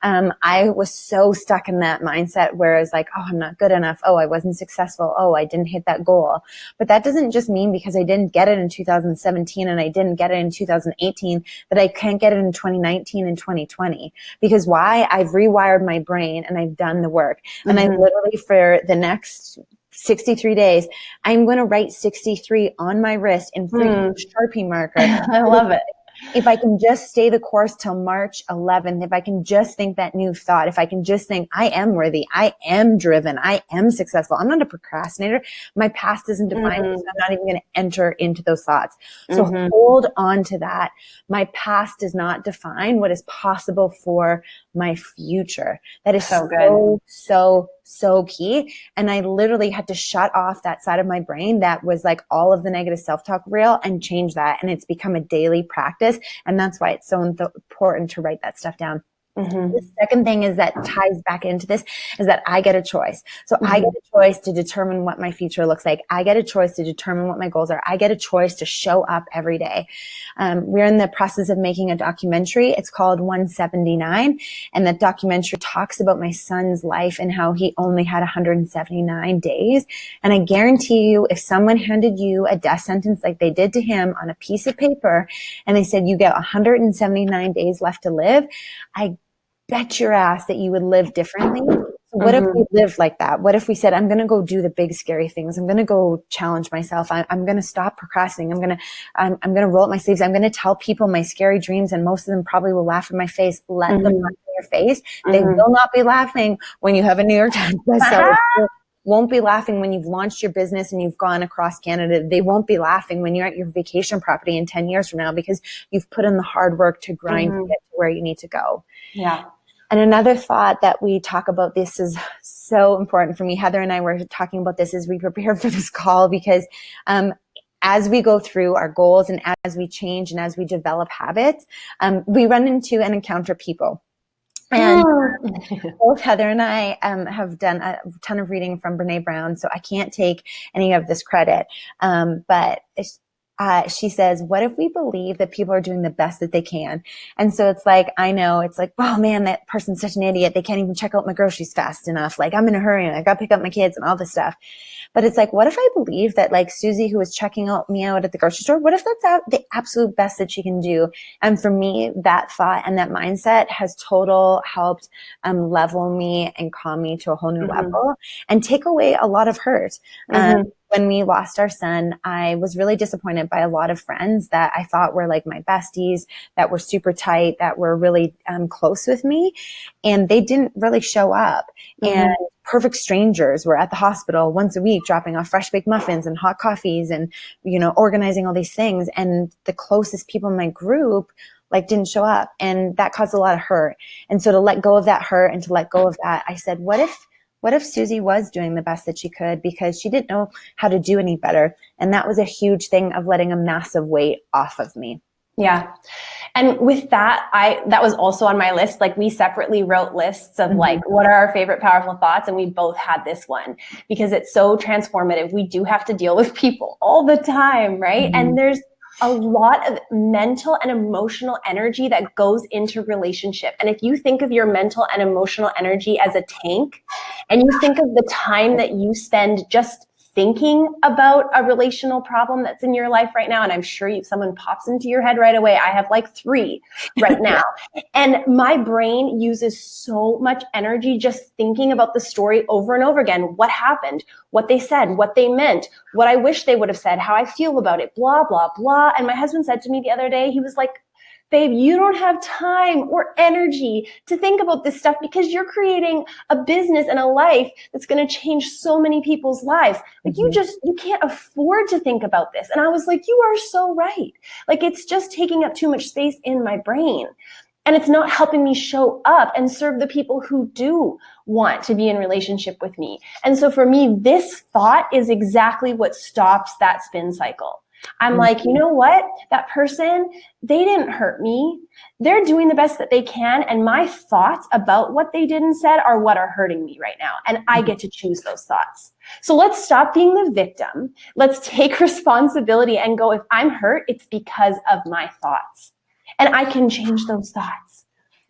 I was so stuck in that mindset where I was like, oh, I'm not good enough. Oh, I wasn't successful. Oh, I didn't hit that goal. But that doesn't just mean because I didn't get it in 2017 and I didn't get it in 2018 that I can't get it in 2019 and 2020. Because why? I've rewired my brain and I've done the work. And I literally, for the next 63 days, I'm going to write 63 on my wrist in freaking Sharpie marker. I love it. If I can just stay the course till March 11th, if I can just think that new thought, if I can just think I am worthy, I am driven, I am successful. I'm not a procrastinator. My past isn't defined, so I'm not even going to enter into those thoughts. So hold on to that. My past does not define what is possible for my future. That is so good. So key. And I literally had to shut off that side of my brain that was like all of the negative self-talk reel and change that. And it's become a daily practice. And that's why it's so important to write that stuff down. The second thing is that ties back into this is that I get a choice. So I get a choice to determine what my future looks like. I get a choice to determine what my goals are. I get a choice to show up every day. We're in the process of making a documentary. It's called 179. And that documentary talks about my son's life and how he only had 179 days. And I guarantee you, if someone handed you a death sentence like they did to him on a piece of paper, and they said, you get 179 days left to live, I bet your ass that you would live differently. So what if we lived like that? What if we said, I'm going to go do the big scary things. I'm going to go challenge myself. I'm going to stop procrastinating. I'm going to roll up my sleeves. I'm going to tell people my scary dreams, and most of them probably will laugh in my face. Let them run your face. They will not be laughing when you have a New York Times bestseller. They won't be laughing when you've launched your business and you've gone across Canada. They won't be laughing when you're at your vacation property in 10 years from now, because you've put in the hard work to grind to get to where you need to go. Yeah. And another thought that we talk about, this is so important for me. Heather and I were talking about this as we prepared for this call, because as we go through our goals and as we change and as we develop habits, we run into and encounter people. And both Heather and I have done a ton of reading from Brene Brown, so I can't take any of this credit. But she says, what if we believe that people are doing the best that they can? And so it's like, I know, it's like, oh man, that person's such an idiot. They can't even check out my groceries fast enough. Like, I'm in a hurry and I got to pick up my kids and all this stuff. But it's like, what if I believe that, like, Susie, who was checking me out at the grocery store, what if that's the absolute best that she can do? And for me, that thought and that mindset has total helped level me and calm me to a whole new level and take away a lot of hurt. When we lost our son, I was really disappointed by a lot of friends that I thought were like my besties, that were super tight, that were really close with me. And they didn't really show up. And perfect strangers were at the hospital once a week, dropping off fresh baked muffins and hot coffees and, organizing all these things. And the closest people in my group didn't show up. And that caused a lot of hurt. And so to let go of that hurt and to let go of that, I said, what if Susie was doing the best that she could because she didn't know how to do any better? And that was a huge thing of letting a massive weight off of me. Yeah. And with that, that was also on my list. We separately wrote lists of what are our favorite powerful thoughts. And we both had this one because it's so transformative. We do have to deal with people all the time, right? And there's a lot of mental and emotional energy that goes into relationship. And if you think of your mental and emotional energy as a tank, and you think of the time that you spend just thinking about a relational problem that's in your life right now, and I'm sure someone pops into your head right away. I have 3 right now. And my brain uses so much energy just thinking about the story over and over again. What happened, what they said, what they meant, what I wish they would have said, how I feel about it, blah, blah, blah. And my husband said to me the other day, he was like, babe, you don't have time or energy to think about this stuff because you're creating a business and a life that's going to change so many people's lives. You can't afford to think about this. And I was like, you are so right. It's just taking up too much space in my brain. And it's not helping me show up and serve the people who do want to be in relationship with me. And so for me, this thought is exactly what stops that spin cycle. I'm like, you know what? That person, they didn't hurt me. They're doing the best that they can. And my thoughts about what they did and said are what are hurting me right now. And I get to choose those thoughts. So let's stop being the victim. Let's take responsibility and go, if I'm hurt, it's because of my thoughts. And I can change those thoughts.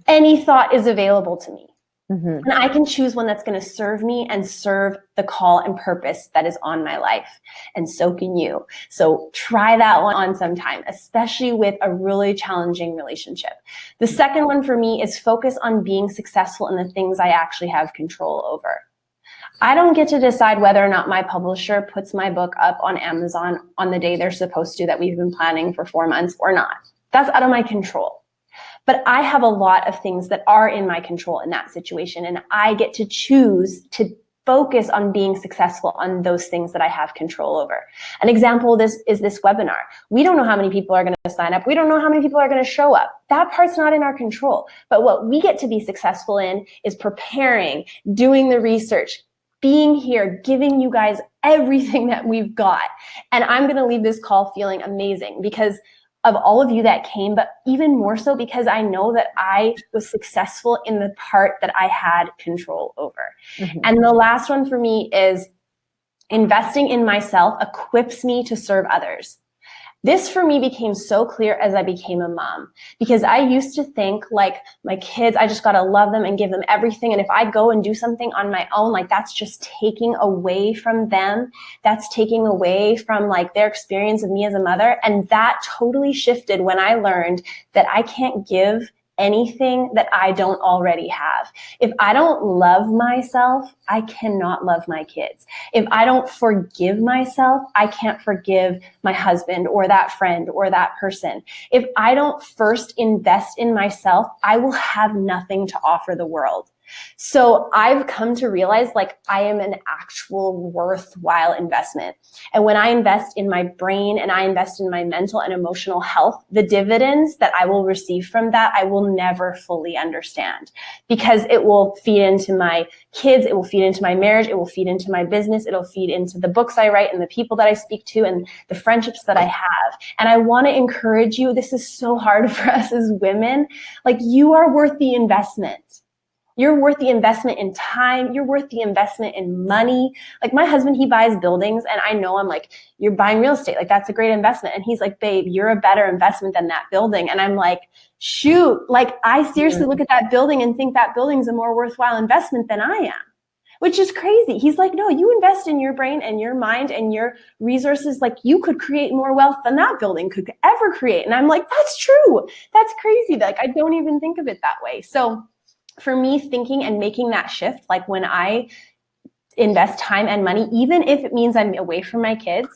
Any thought is available to me. And I can choose one that's going to serve me and serve the call and purpose that is on my life. And so can you. So try that one on sometime, especially with a really challenging relationship. The second one for me is focus on being successful in the things I actually have control over. I don't get to decide whether or not my publisher puts my book up on Amazon on the day they're supposed to, that we've been planning for 4 months or not. That's out of my control. But I have a lot of things that are in my control in that situation. And I get to choose to focus on being successful on those things that I have control over. An example of this is this webinar. We don't know how many people are going to sign up. We don't know how many people are going to show up. That part's not in our control. But what we get to be successful in is preparing, doing the research, being here, giving you guys everything that we've got. And I'm going to leave this call feeling amazing because of all of you that came, but even more so because I know that I was successful in the part that I had control over. And the last one for me is investing in myself equips me to serve others. This for me became so clear as I became a mom, because I used to think my kids, I just got to love them and give them everything. And if I go and do something on my own, that's just taking away from them. That's taking away from their experience of me as a mother. And that totally shifted when I learned that I can't give anything that I don't already have. If I don't love myself, I cannot love my kids. If I don't forgive myself, I can't forgive my husband or that friend or that person. If I don't first invest in myself, I will have nothing to offer the world. So I've come to realize like I am an actual worthwhile investment. And when I invest in my brain and I invest in my mental and emotional health, the dividends that I will receive from that, I will never fully understand, because it will feed into my kids. It will feed into my marriage. It will feed into my business. It'll feed into the books I write and the people that I speak to and the friendships that I have. And I want to encourage you. This is so hard for us as women. Like, you are worth the investment. You're worth the investment in time. You're worth the investment in money. Like, my husband, he buys buildings, and I know, I'm like, you're buying real estate. Like, that's a great investment. And he's like, babe, you're a better investment than that building. And I'm like, shoot, like, I seriously look at that building and think that building's a more worthwhile investment than I am, which is crazy. He's like, no, you invest in your brain and your mind and your resources. Like, you could create more wealth than that building could ever create. And I'm like, that's true. That's crazy. Like, I don't even think of it that way. So for me, thinking and making that shift, like when I invest time and money, even if it means I'm away from my kids,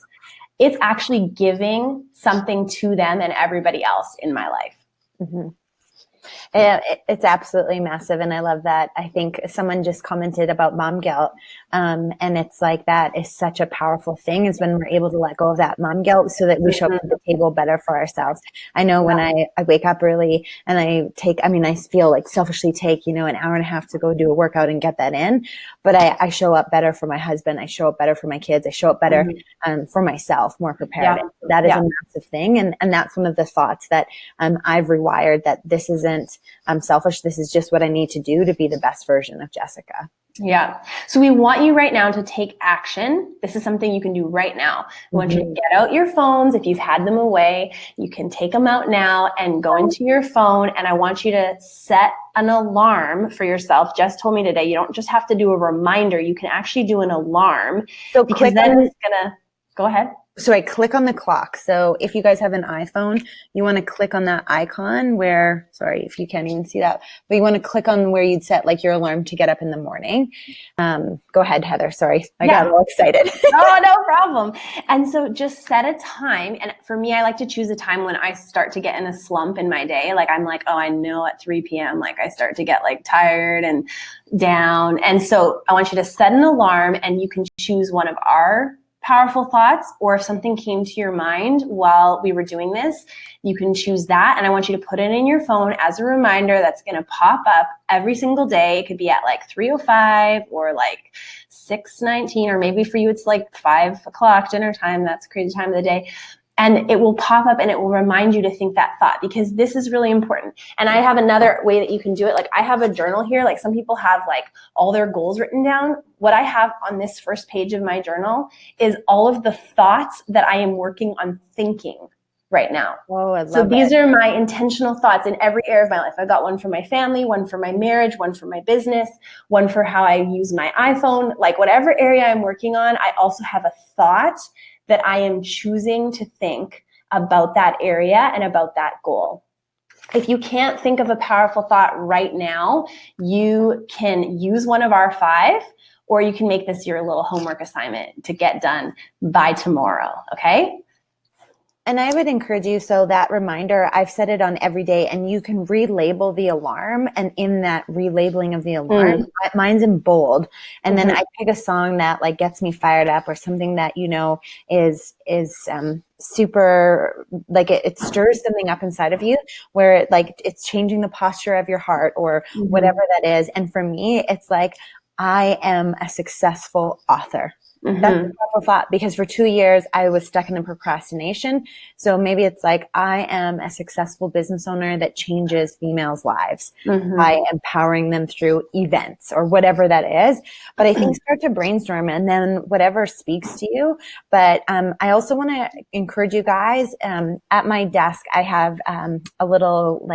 it's actually giving something to them and everybody else in my life. Mm-hmm. It's absolutely massive. And I love that. I think someone just commented about mom guilt. And it's like, that is such a powerful thing, is when we're able to let go of that mom guilt so that we show up to the table better for ourselves. I know when I wake up early and I feel like selfishly take, an hour and a half to go do a workout and get that in, but I show up better for my husband. I show up better for my kids. I show up better for myself, more prepared. Yeah. That is a massive thing. And that's one of the thoughts that I've rewired, that this isn't selfish. This is just what I need to do to be the best version of Jessica. Yeah. So we want you right now to take action. This is something you can do right now. We want you to get out your phones. If you've had them away, you can take them out now and go into your phone. And I want you to set an alarm for yourself. Jess told me today, you don't just have to do a reminder. You can actually do an alarm. So because then it's going to go ahead. So I click on the clock. So if you guys have an iPhone, you want to click on that icon where, sorry if you can't even see that, but you want to click on where you'd set like your alarm to get up in the morning. Go ahead, Heather. Sorry. I got a little excited. Oh, no problem. And so just set a time. And for me, I like to choose a time when I start to get in a slump in my day. Like, I'm like, oh, I know at 3 p.m., like I start to get like tired and down. And so I want you to set an alarm, and you can choose one of our powerful thoughts, or if something came to your mind while we were doing this, you can choose that. And I want you to put it in your phone as a reminder that's going to pop up every single day. It could be at like 3:05 or like 6:19, or maybe for you it's like 5 o'clock dinner time. That's a crazy time of the day. And it will pop up and it will remind you to think that thought, because this is really important. And I have another way that you can do it. Like, I have a journal here. Like, some people have like all their goals written down. What I have on this first page of my journal is all of the thoughts that I am working on thinking right now. Oh, I love so these are my intentional thoughts in every area of my life. I've got one for my family, one for my marriage, one for my business, one for how I use my iPhone. Like, whatever area I'm working on, I also have a thought that I am choosing to think about that area and about that goal. If you can't think of a powerful thought right now, you can use one of our 5, or you can make this your little homework assignment to get done by tomorrow, okay? And I would encourage you, so that reminder, I've set it on every day, and you can relabel the alarm. And in that relabeling of the alarm, mine's in bold. And then I pick a song that like gets me fired up, or something that, is super, like it stirs something up inside of you, where it's changing the posture of your heart, or whatever that is. And for me, it's like, I am a successful author. That's a powerful thought, because for 2 years I was stuck in a procrastination. So maybe it's like, I am a successful business owner that changes females' lives by empowering them through events, or whatever that is. But I think start to brainstorm, and then whatever speaks to you. But I also want to encourage you guys, at my desk, I have a little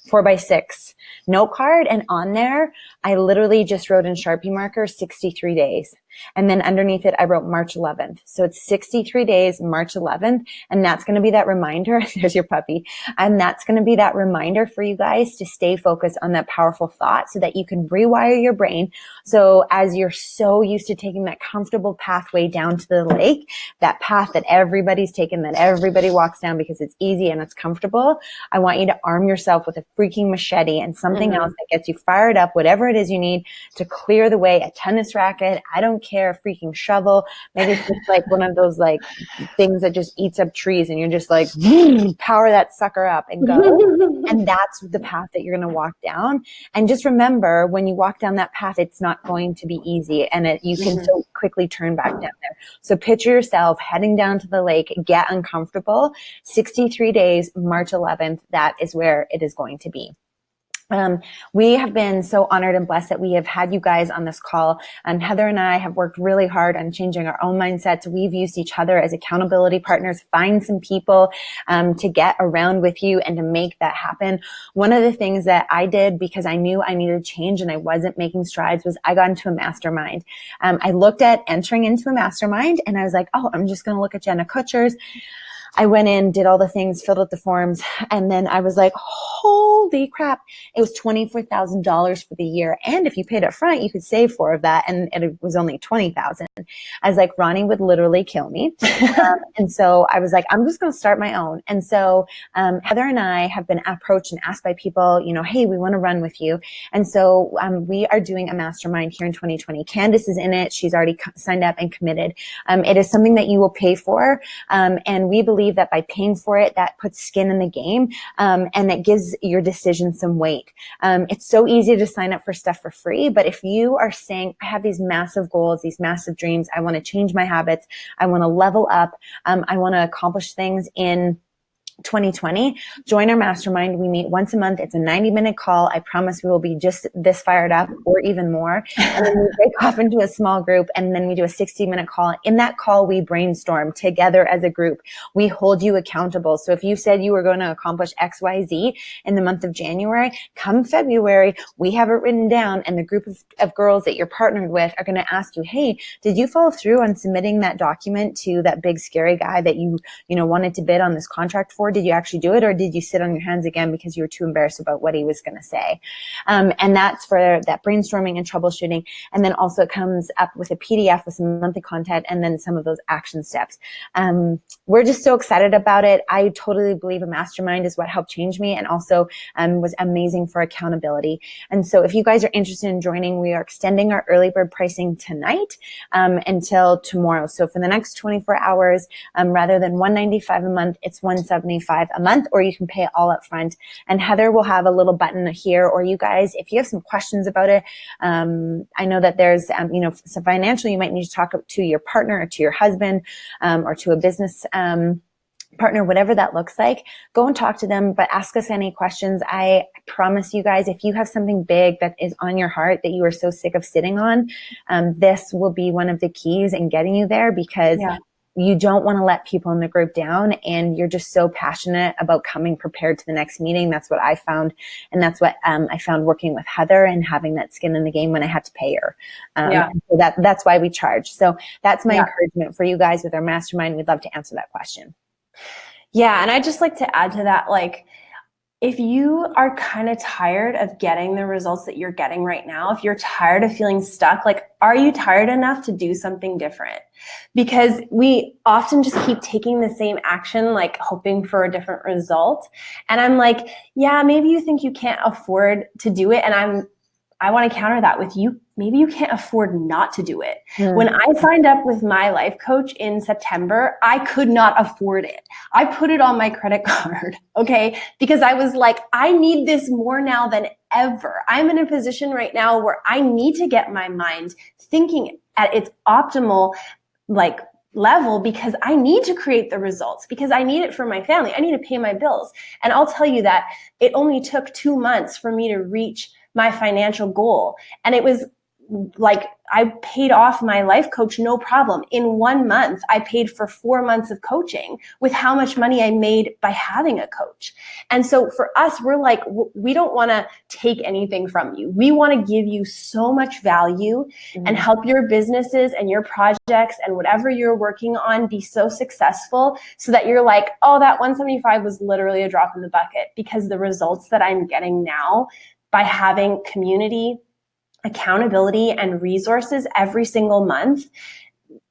4x6 note card, and on there I literally just wrote in Sharpie marker 63 days. And then underneath it, I wrote March 11th. So it's 63 days, March 11th. And that's going to be that reminder. There's your puppy. And that's going to be that reminder for you guys to stay focused on that powerful thought so that you can rewire your brain. So as you're so used to taking that comfortable pathway down to the lake, that path that everybody's taken, that everybody walks down because it's easy and it's comfortable, I want you to arm yourself with a freaking machete and something else that gets you fired up, whatever it is you need to clear the way, a tennis racket, I don't care, a freaking shovel. Maybe it's just like one of those like things that just eats up trees and you're just like, power that sucker up and go. And that's the path that you're going to walk down. And just remember, when you walk down that path, it's not going to be easy, and you can so quickly turn back down there. So picture yourself heading down to the lake, get uncomfortable, 63 days, March 11th, that is where it is going to be. We have been so honored and blessed that we have had you guys on this call. Heather and I have worked really hard on changing our own mindsets. We've used each other as accountability partners, find some people to get around with you and to make that happen. One of the things that I did because I knew I needed change and I wasn't making strides was I got into a mastermind. I looked at entering into a mastermind and I was like, oh, I'm just going to look at Jenna Kutcher's. I went in, did all the things, filled out the forms, and then I was like, holy crap, it was $24,000 for the year. And if you paid up front, you could save 4 of that, and it was only $20,000. I was like, Ronnie would literally kill me. And so I was like, I'm just going to start my own. And so Heather and I have been approached and asked by people, you know, hey, we want to run with you. And so we are doing a mastermind here in 2020. Candace is in it. She's already signed up and committed. It is something that you will pay for. And we believe that by paying for it, that puts skin in the game, and it gives your decision some weight. It's so easy to sign up for stuff for free, but if you are saying, I have these massive goals, these massive dreams, I want to change my habits, I want to level up, I want to accomplish things in 2020, join our mastermind. We meet once a month. It's a 90-minute call. I promise we will be just this fired up or even more. And then we break off into a small group and then we do a 60-minute call. In that call, we brainstorm together as a group. We hold you accountable. So if you said you were going to accomplish XYZ in the month of January, come February, we have it written down and the group of girls that you're partnered with are going to ask you, hey, did you follow through on submitting that document to that big scary guy that you wanted to bid on this contract for? Did you actually do it, or did you sit on your hands again because you were too embarrassed about what he was going to say? And that's for that brainstorming and troubleshooting. And then also it comes up with a PDF with some monthly content and then some of those action steps. We're just so excited about it. I totally believe a mastermind is what helped change me and also was amazing for accountability. And so if you guys are interested in joining, we are extending our early bird pricing tonight until tomorrow. So for the next 24 hours, rather than $195 a month, it's $175 a month, or you can pay it all up front. And Heather will have a little button here, or you guys, if you have some questions about it, I know that there's, so financially, you might need to talk to your partner or to your husband or to a business partner, whatever that looks like. Go and talk to them, but ask us any questions. I promise you guys, if you have something big that is on your heart that you are so sick of sitting on, this will be one of the keys in getting you there, because you don't want to let people in the group down, and you're just so passionate about coming prepared to the next meeting. That's what I found. And that's what I found working with Heather and having that skin in the game when I had to pay her. So that's why we charge. So that's my encouragement for you guys with our mastermind. We'd love to answer that question. Yeah. And I just like to add to that, like, if you are kind of tired of getting the results that you're getting right now, if you're tired of feeling stuck, like, are you tired enough to do something different? Because we often just keep taking the same action, like hoping for a different result. And I'm like, yeah, maybe you think you can't afford to do it. And I want to counter that with you. Maybe you can't afford not to do it. When I signed up with my life coach in September, I could not afford it. I put it on my credit card, okay? Because I was like, I need this more now than ever. I'm in a position right now where I need to get my mind thinking at its optimal, level, because I need to create the results, because I need it for my family. I need to pay my bills. And I'll tell you that it only took 2 months for me to reach my financial goal. And it was like I paid off my life coach, no problem. In 1 month, I paid for 4 months of coaching with how much money I made by having a coach. And so for us, we're like, we don't want to take anything from you. We want to give you so much value and help your businesses and your projects and whatever you're working on be so successful so that you're like, oh, that 175 was literally a drop in the bucket, because the results that I'm getting now by having community, accountability, and resources every single month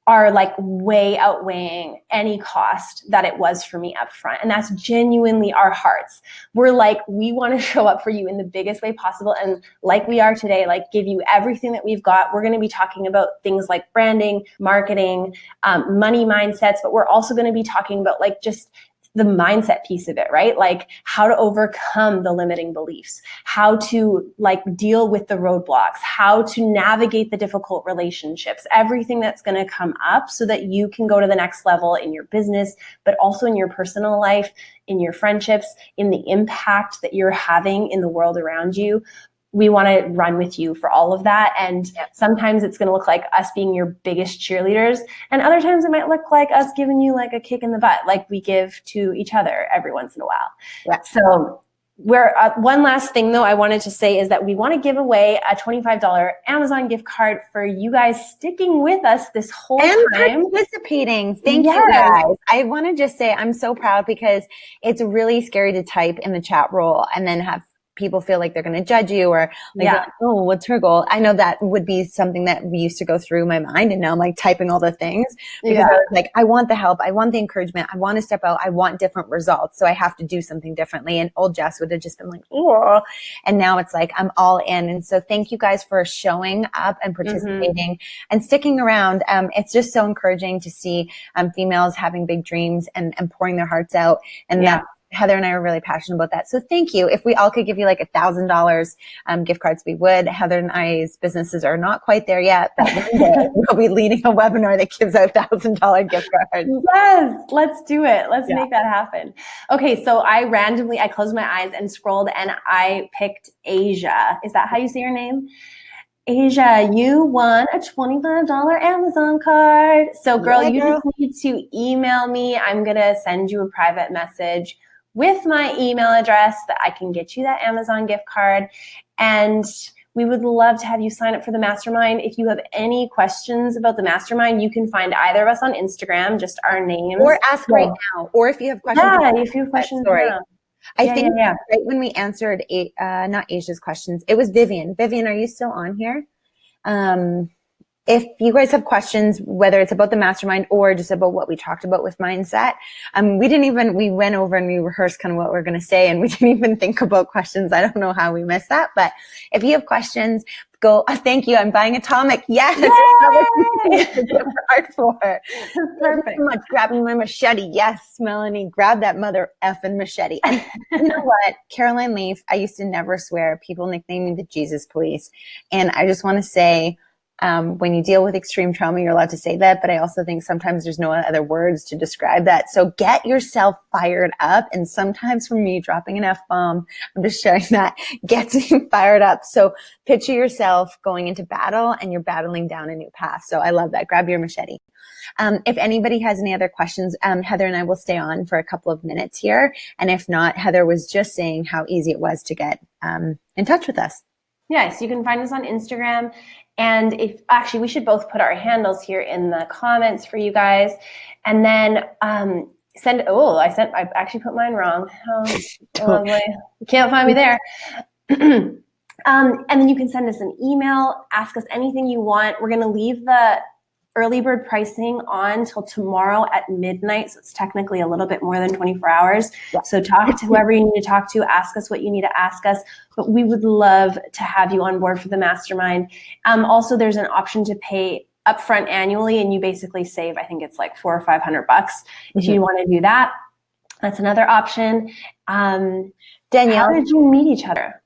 are like way outweighing any cost that it was for me up front. And that's genuinely our hearts. We're like, we want to show up for you in the biggest way possible. And like we are today, like give you everything that we've got. We're going to be talking about things like branding, marketing, money mindsets, but we're also going to be talking about like just the mindset piece of it, right? Like how to overcome the limiting beliefs, how to like deal with the roadblocks, how to navigate the difficult relationships, everything that's going to come up so that you can go to the next level in your business, but also in your personal life, in your friendships, in the impact that you're having in the world around you. We want to run with you for all of that. And sometimes it's going to look like us being your biggest cheerleaders. And other times it might look like us giving you like a kick in the butt, like we give to each other every once in a while. Yeah. So one last thing though I wanted to say is that we want to give away a $25 Amazon gift card for you guys sticking with us this whole time. Participating. Thank you guys. I want to just say I'm so proud because it's really scary to type in the chat roll and then have people feel like they're going to judge you or like, oh, what's her goal? I know that would be something that we used to go through my mind. And now I'm like typing all the things because I was like, I want the help. I want the encouragement. I want to step out. I want different results. So I have to do something differently. And old Jess would have just been like, oh, and now it's like, I'm all in. And so thank you guys for showing up and participating and sticking around. It's just so encouraging to see females having big dreams and pouring their hearts out. And that Heather and I are really passionate about that. So thank you. If we all could give you like $1,000 gift cards, we would. Heather and I's businesses are not quite there yet, but one day we'll be leading a webinar that gives out $1,000 gift cards. Yes, let's do it. Let's make that happen. Okay, so I closed my eyes and scrolled and I picked Asia. Is that how you say your name? Asia, you won a $25 Amazon card. So girl, you just need to email me. I'm going to send you a private message with my email address that I can get you that Amazon gift card. And we would love to have you sign up for the mastermind. If you have any questions about the mastermind, you can find either of us on Instagram, just our names. Or ask right now. Or if you have questions. Yeah, if you have questions. I think right when we answered not Asia's questions, it was Vivian. Vivian, are you still on here? If you guys have questions, whether it's about the mastermind or just about what we talked about with mindset, we went over and we rehearsed kind of what we're going to say and we didn't even think about questions. I don't know how we missed that, but if you have questions, go, thank you. I'm buying Atomic. Yes. Art for. Perfect. So much. Grabbing my machete. Yes, Melanie, grab that mother effing machete. And you know what? Caroline Leaf, I used to never swear. People nickname me the Jesus Police. And I just want to say, when you deal with extreme trauma, you're allowed to say that, but I also think sometimes there's no other words to describe that. So get yourself fired up. And sometimes for me, dropping an F-bomb, I'm just sharing that, gets me fired up. So picture yourself going into battle and you're battling down a new path. So I love that. Grab your machete. If anybody has any other questions, Heather and I will stay on for a couple of minutes here. And if not, Heather was just saying how easy it was to get in touch with us. Yes, you can find us on Instagram. And we should both put our handles here in the comments for you guys. And then I actually put mine wrong. Lovely. You can't find me there. And then you can send us an email, ask us anything you want. We're going to leave the early bird pricing on till tomorrow at midnight. So it's technically a little bit more than 24 hours. Yeah. So talk to whoever you need to talk to, ask us what you need to ask us, but we would love to have you on board for the mastermind. Also, there's an option to pay upfront annually and you basically save, I think it's like $400 or $500 if you want to do that. That's another option. Danielle, how did you meet each other?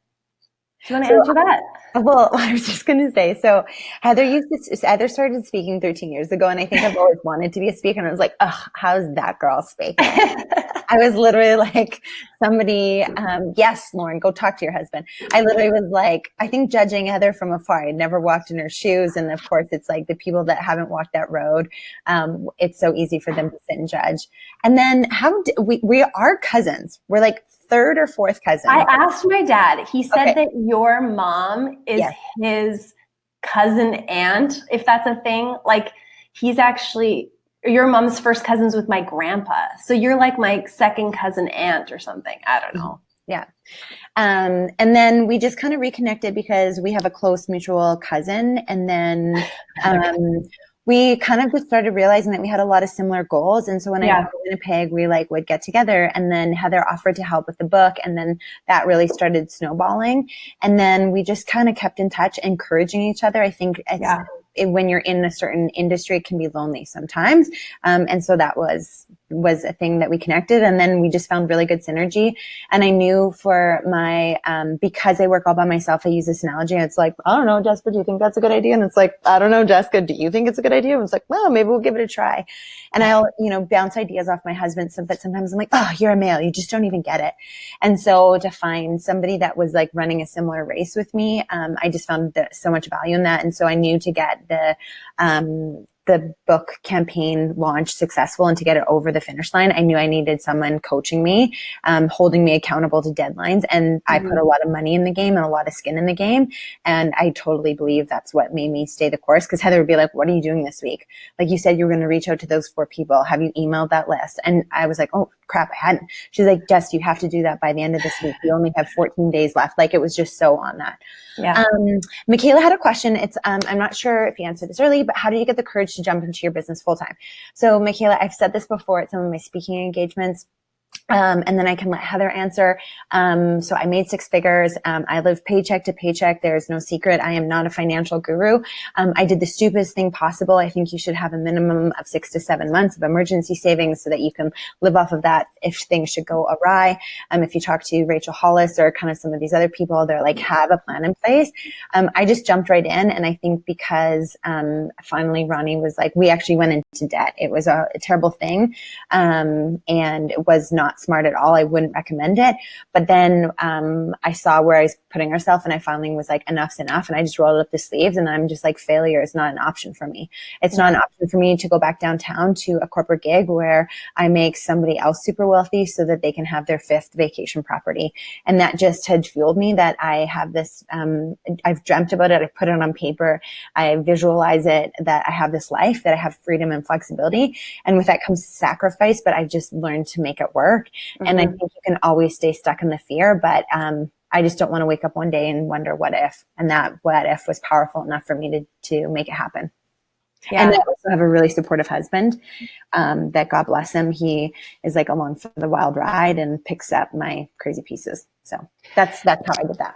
Do you want to answer that? Well, I was just going to say, so Heather started speaking 13 years ago, and I think I've always wanted to be a speaker, and I was like, how's that girl speaking? I was literally like somebody, yes, Lauren, go talk to your husband. I literally was like, I think judging Heather from afar. I'd never walked in her shoes. And of course, it's like the people that haven't walked that road. It's so easy for them to sit and judge. And then we are cousins. We're like third or fourth cousins. I asked my dad. He said that your mom is his cousin aunt, if that's a thing. Like he's actually, your mom's first cousins with my grandpa. So you're like my second cousin aunt or something. I don't know. Yeah. And then we just kind of reconnected because we have a close mutual cousin. And then we kind of just started realizing that we had a lot of similar goals. And so when I was in Winnipeg, we like would get together, and then Heather offered to help with the book. And then that really started snowballing. And then we just kind of kept in touch, encouraging each other. I think when you're in a certain industry, it can be lonely sometimes. And so that was a thing that we connected. And then we just found really good synergy. And I knew for my, because I work all by myself, I use this analogy. It's like, I don't know, Jessica, do you think that's a good idea? And it's like, I don't know, Jessica, do you think it's a good idea? And it's like, well, maybe we'll give it a try. And I'll, bounce ideas off my husband. But sometimes I'm like, oh, you're a male. You just don't even get it. And so to find somebody that was like running a similar race with me, I just found so much value in that. And so I knew to get the book campaign launch successful and to get it over the finish line, I knew I needed someone coaching me, holding me accountable to deadlines. And I put a lot of money in the game and a lot of skin in the game. And I totally believe that's what made me stay the course. Because Heather would be like, what are you doing this week? Like you said, you were going to reach out to those 4 people. Have you emailed that list? And I was like, oh crap, I hadn't. She's like, Jess, you have to do that by the end of this week. We only have 14 days left. Like it was just so on that. Yeah. Michaela had a question. It's, I'm not sure if you answered this early, but how do you get the courage to jump into your business full time? So Michaela, I've said this before at some of my speaking engagements. And then I can let Heather answer. So I made 6 figures. I live paycheck to paycheck. There's no secret. I am not a financial guru. I did the stupidest thing possible. I think you should have a minimum of 6 to 7 months of emergency savings so that you can live off of that if things should go awry. If you talk to Rachel Hollis or kind of some of these other people, they're like, have a plan in place. I just jumped right in. And I think because, finally Ronnie was like, we actually went into debt. It was a terrible thing. And it was not smart at all. I wouldn't recommend it. But then I saw where I was putting herself, and I finally was like, enough's enough. And I just rolled up the sleeves, and I'm just like, failure is not an option for me. It's not an option for me to go back downtown to a corporate gig where I make somebody else super wealthy so that they can have their 5th vacation property. And that just had fueled me that I have this, I've dreamt about it. I put it on paper. I visualize it, that I have this life, that I have freedom and flexibility. And with that comes sacrifice, but I've just learned to make it work. And I think you can always stay stuck in the fear, but I just don't want to wake up one day and wonder what if. And that what if was powerful enough for me to make it happen. Yeah. And I also have a really supportive husband that, God bless him, he is like along for the wild ride and picks up my crazy pieces. So that's how I did that.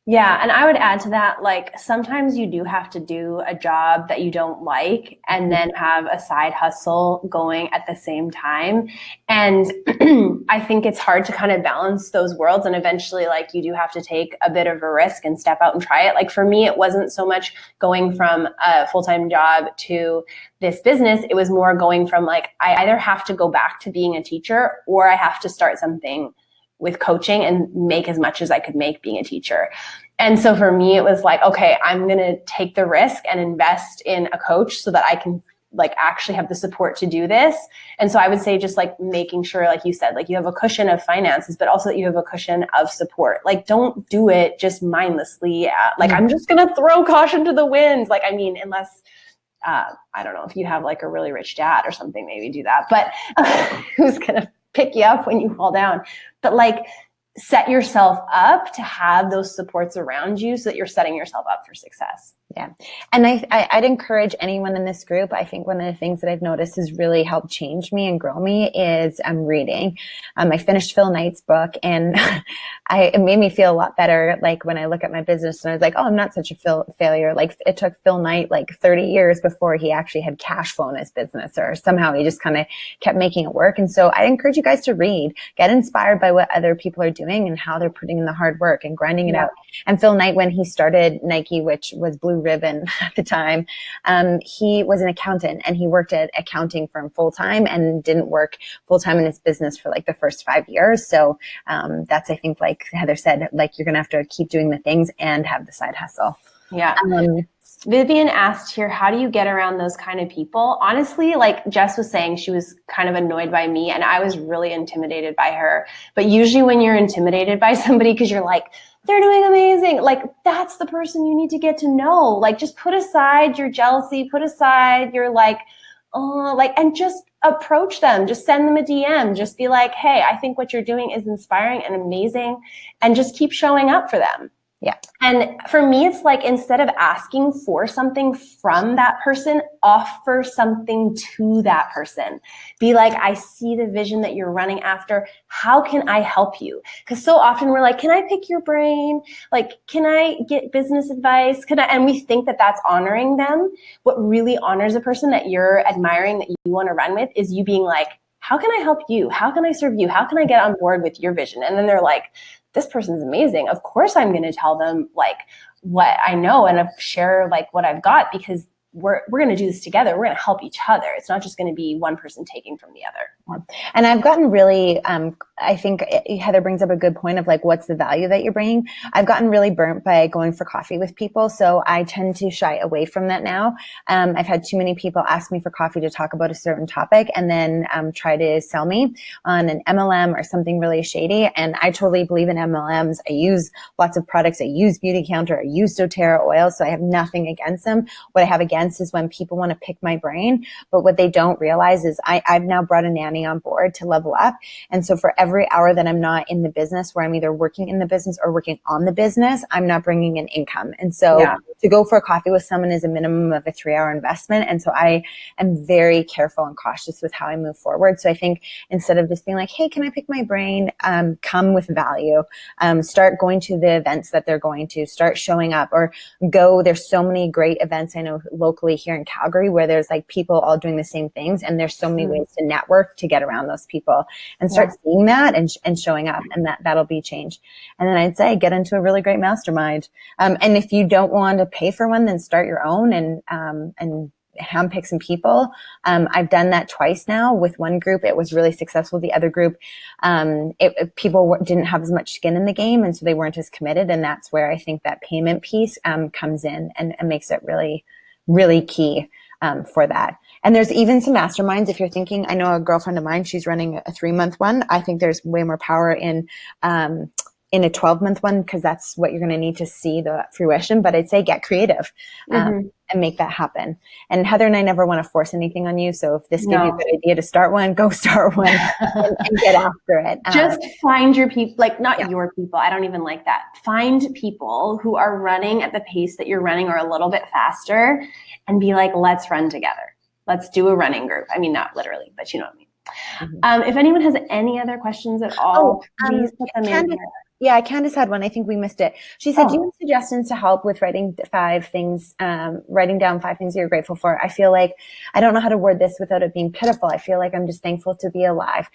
Yeah. And I would add to that, like sometimes you do have to do a job that you don't like and then have a side hustle going at the same time. And I think it's hard to kind of balance those worlds. And eventually, like you do have to take a bit of a risk and step out and try it. Like for me, it wasn't so much going from a full-time job to this business. It was more going from like, I either have to go back to being a teacher or I have to start something with coaching and make as much as I could make being a teacher. And so for me, it was like, okay, I'm going to take the risk and invest in a coach so that I can like actually have the support to do this. And so I would say just like making sure, like you said, like you have a cushion of finances, but also that you have a cushion of support. Like don't do it just mindlessly. Like I'm just going to throw caution to the wind. Like, I mean, unless, I don't know, if you have like a really rich dad or something, maybe do that, but who's going to pick you up when you fall down? But like set yourself up to have those supports around you so that you're setting yourself up for success. Yeah. And I'd encourage anyone in this group. I think one of the things that I've noticed has really helped change me and grow me is reading. I finished Phil Knight's book, and it made me feel a lot better. Like when I look at my business and I was like, oh, I'm not such a failure. Like it took Phil Knight like 30 years before he actually had cash flow in his business, or somehow he just kind of kept making it work. And so I encourage you guys to read, get inspired by what other people are doing. doing and how they're putting in the hard work and grinding it out. And Phil Knight, when he started Nike, which was Blue Ribbon at the time, he was an accountant and he worked at accounting firm full time and didn't work full time in his business for like the first 5 years. So that's, I think, like Heather said, like you're going to have to keep doing the things and have the side hustle. Yeah. Vivian asked here, how do you get around those kind of people? Honestly, like Jess was saying, she was kind of annoyed by me and I was really intimidated by her. But usually when you're intimidated by somebody because you're like, they're doing amazing, like that's the person you need to get to know. Like just put aside your jealousy, put aside your like, oh, like, and just approach them, just send them a DM, just be like, hey, I think what you're doing is inspiring and amazing, and just keep showing up for them. Yeah. And for me, it's like, instead of asking for something from that person, offer something to that person. Be like, I see the vision that you're running after. How can I help you? Because so often we're like, can I pick your brain? Like, can I get business advice? And we think that that's honoring them. What really honors a person that you're admiring, that you want to run with, is you being like, how can I help you? How can I serve you? How can I get on board with your vision? And then they're like, this person's amazing. Of course I'm going to tell them like what I know and share like what I've got, because we're going to do this together. We're going to help each other. It's not just going to be one person taking from the other. And I've gotten really, I think Heather brings up a good point of like, what's the value that you're bringing? I've gotten really burnt by going for coffee with people. So I tend to shy away from that now. I've had too many people ask me for coffee to talk about a certain topic and then try to sell me on an MLM or something really shady. And I totally believe in MLMs. I use lots of products. I use Beauty Counter. I use doTERRA oil. So I have nothing against them. What I have against is when people want to pick my brain, but what they don't realize is I've now brought a nanny on board to level up. And so for every hour that I'm not in the business, where I'm either working in the business or working on the business, I'm not bringing in income. And so to go for a coffee with someone is a minimum of a 3-hour investment. And so I am very careful and cautious with how I move forward. So I think instead of just being like, hey, can I pick my brain? Come with value. Start going to the events that they're going to, start showing up, or go. There's so many great events I know locally here in Calgary where there's like people all doing the same things. And there's so many ways to network to get around those people, and start seeing that and showing up, and that'll be change. And then I'd say get into a really great mastermind. And if you don't want to pay for one, then start your own and handpick some people. I've done that twice now. With one group, it was really successful. The other group, people didn't have as much skin in the game, and so they weren't as committed. And that's where I think that payment piece comes in and makes it really, really key for that. And there's even some masterminds. If you're thinking, I know a girlfriend of mine, she's running a 3-month one. I think there's way more power in a 12-month one, because that's what you're going to need to see the fruition. But I'd say get creative and make that happen. And Heather and I never want to force anything on you. So if this gives you a good idea to start one, go start one and get after it. Just find your people, like not your people. I don't even like that. Find people who are running at the pace that you're running or a little bit faster, and be like, let's run together. Let's do a running group. I mean, not literally, but you know what I mean. If anyone has any other questions at all, please put them in here. Yeah, Candace had one. I think we missed it. She said, do you have suggestions to help with writing down 5 things you're grateful for? I feel like I don't know how to word this without it being pitiful. I feel like I'm just thankful to be alive.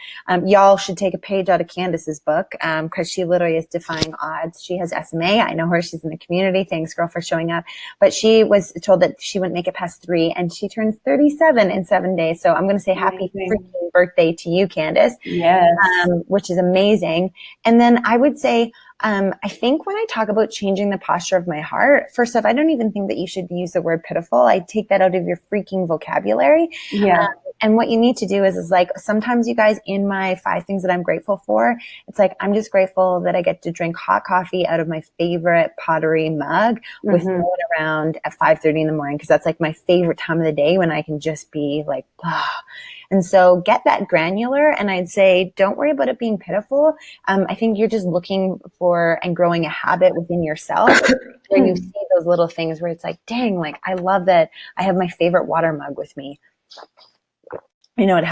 Y'all should take a page out of Candace's book, because she literally is defying odds. She has SMA. I know her. She's in the community. Thanks, girl, for showing up. But she was told that she wouldn't make it past 3, and she turns 37 in 7 days. So I'm going to say happy freaking birthday to you, Candace. Yes. Which is amazing. And then I would say, I think when I talk about changing the posture of my heart, first off, I don't even think that you should use the word pitiful. I take that out of your freaking vocabulary. Yeah. And what you need to do is like, sometimes you guys, in my 5 things that I'm grateful for, it's like, I'm just grateful that I get to drink hot coffee out of my favorite pottery mug with no one around at 5:30 in the morning. Cause that's like my favorite time of the day when I can just be like, And so get that granular. And I'd say, don't worry about it being pitiful. I think you're just looking for and growing a habit within yourself where you see those little things where it's like, dang, like I love that I have my favorite water mug with me. You know, it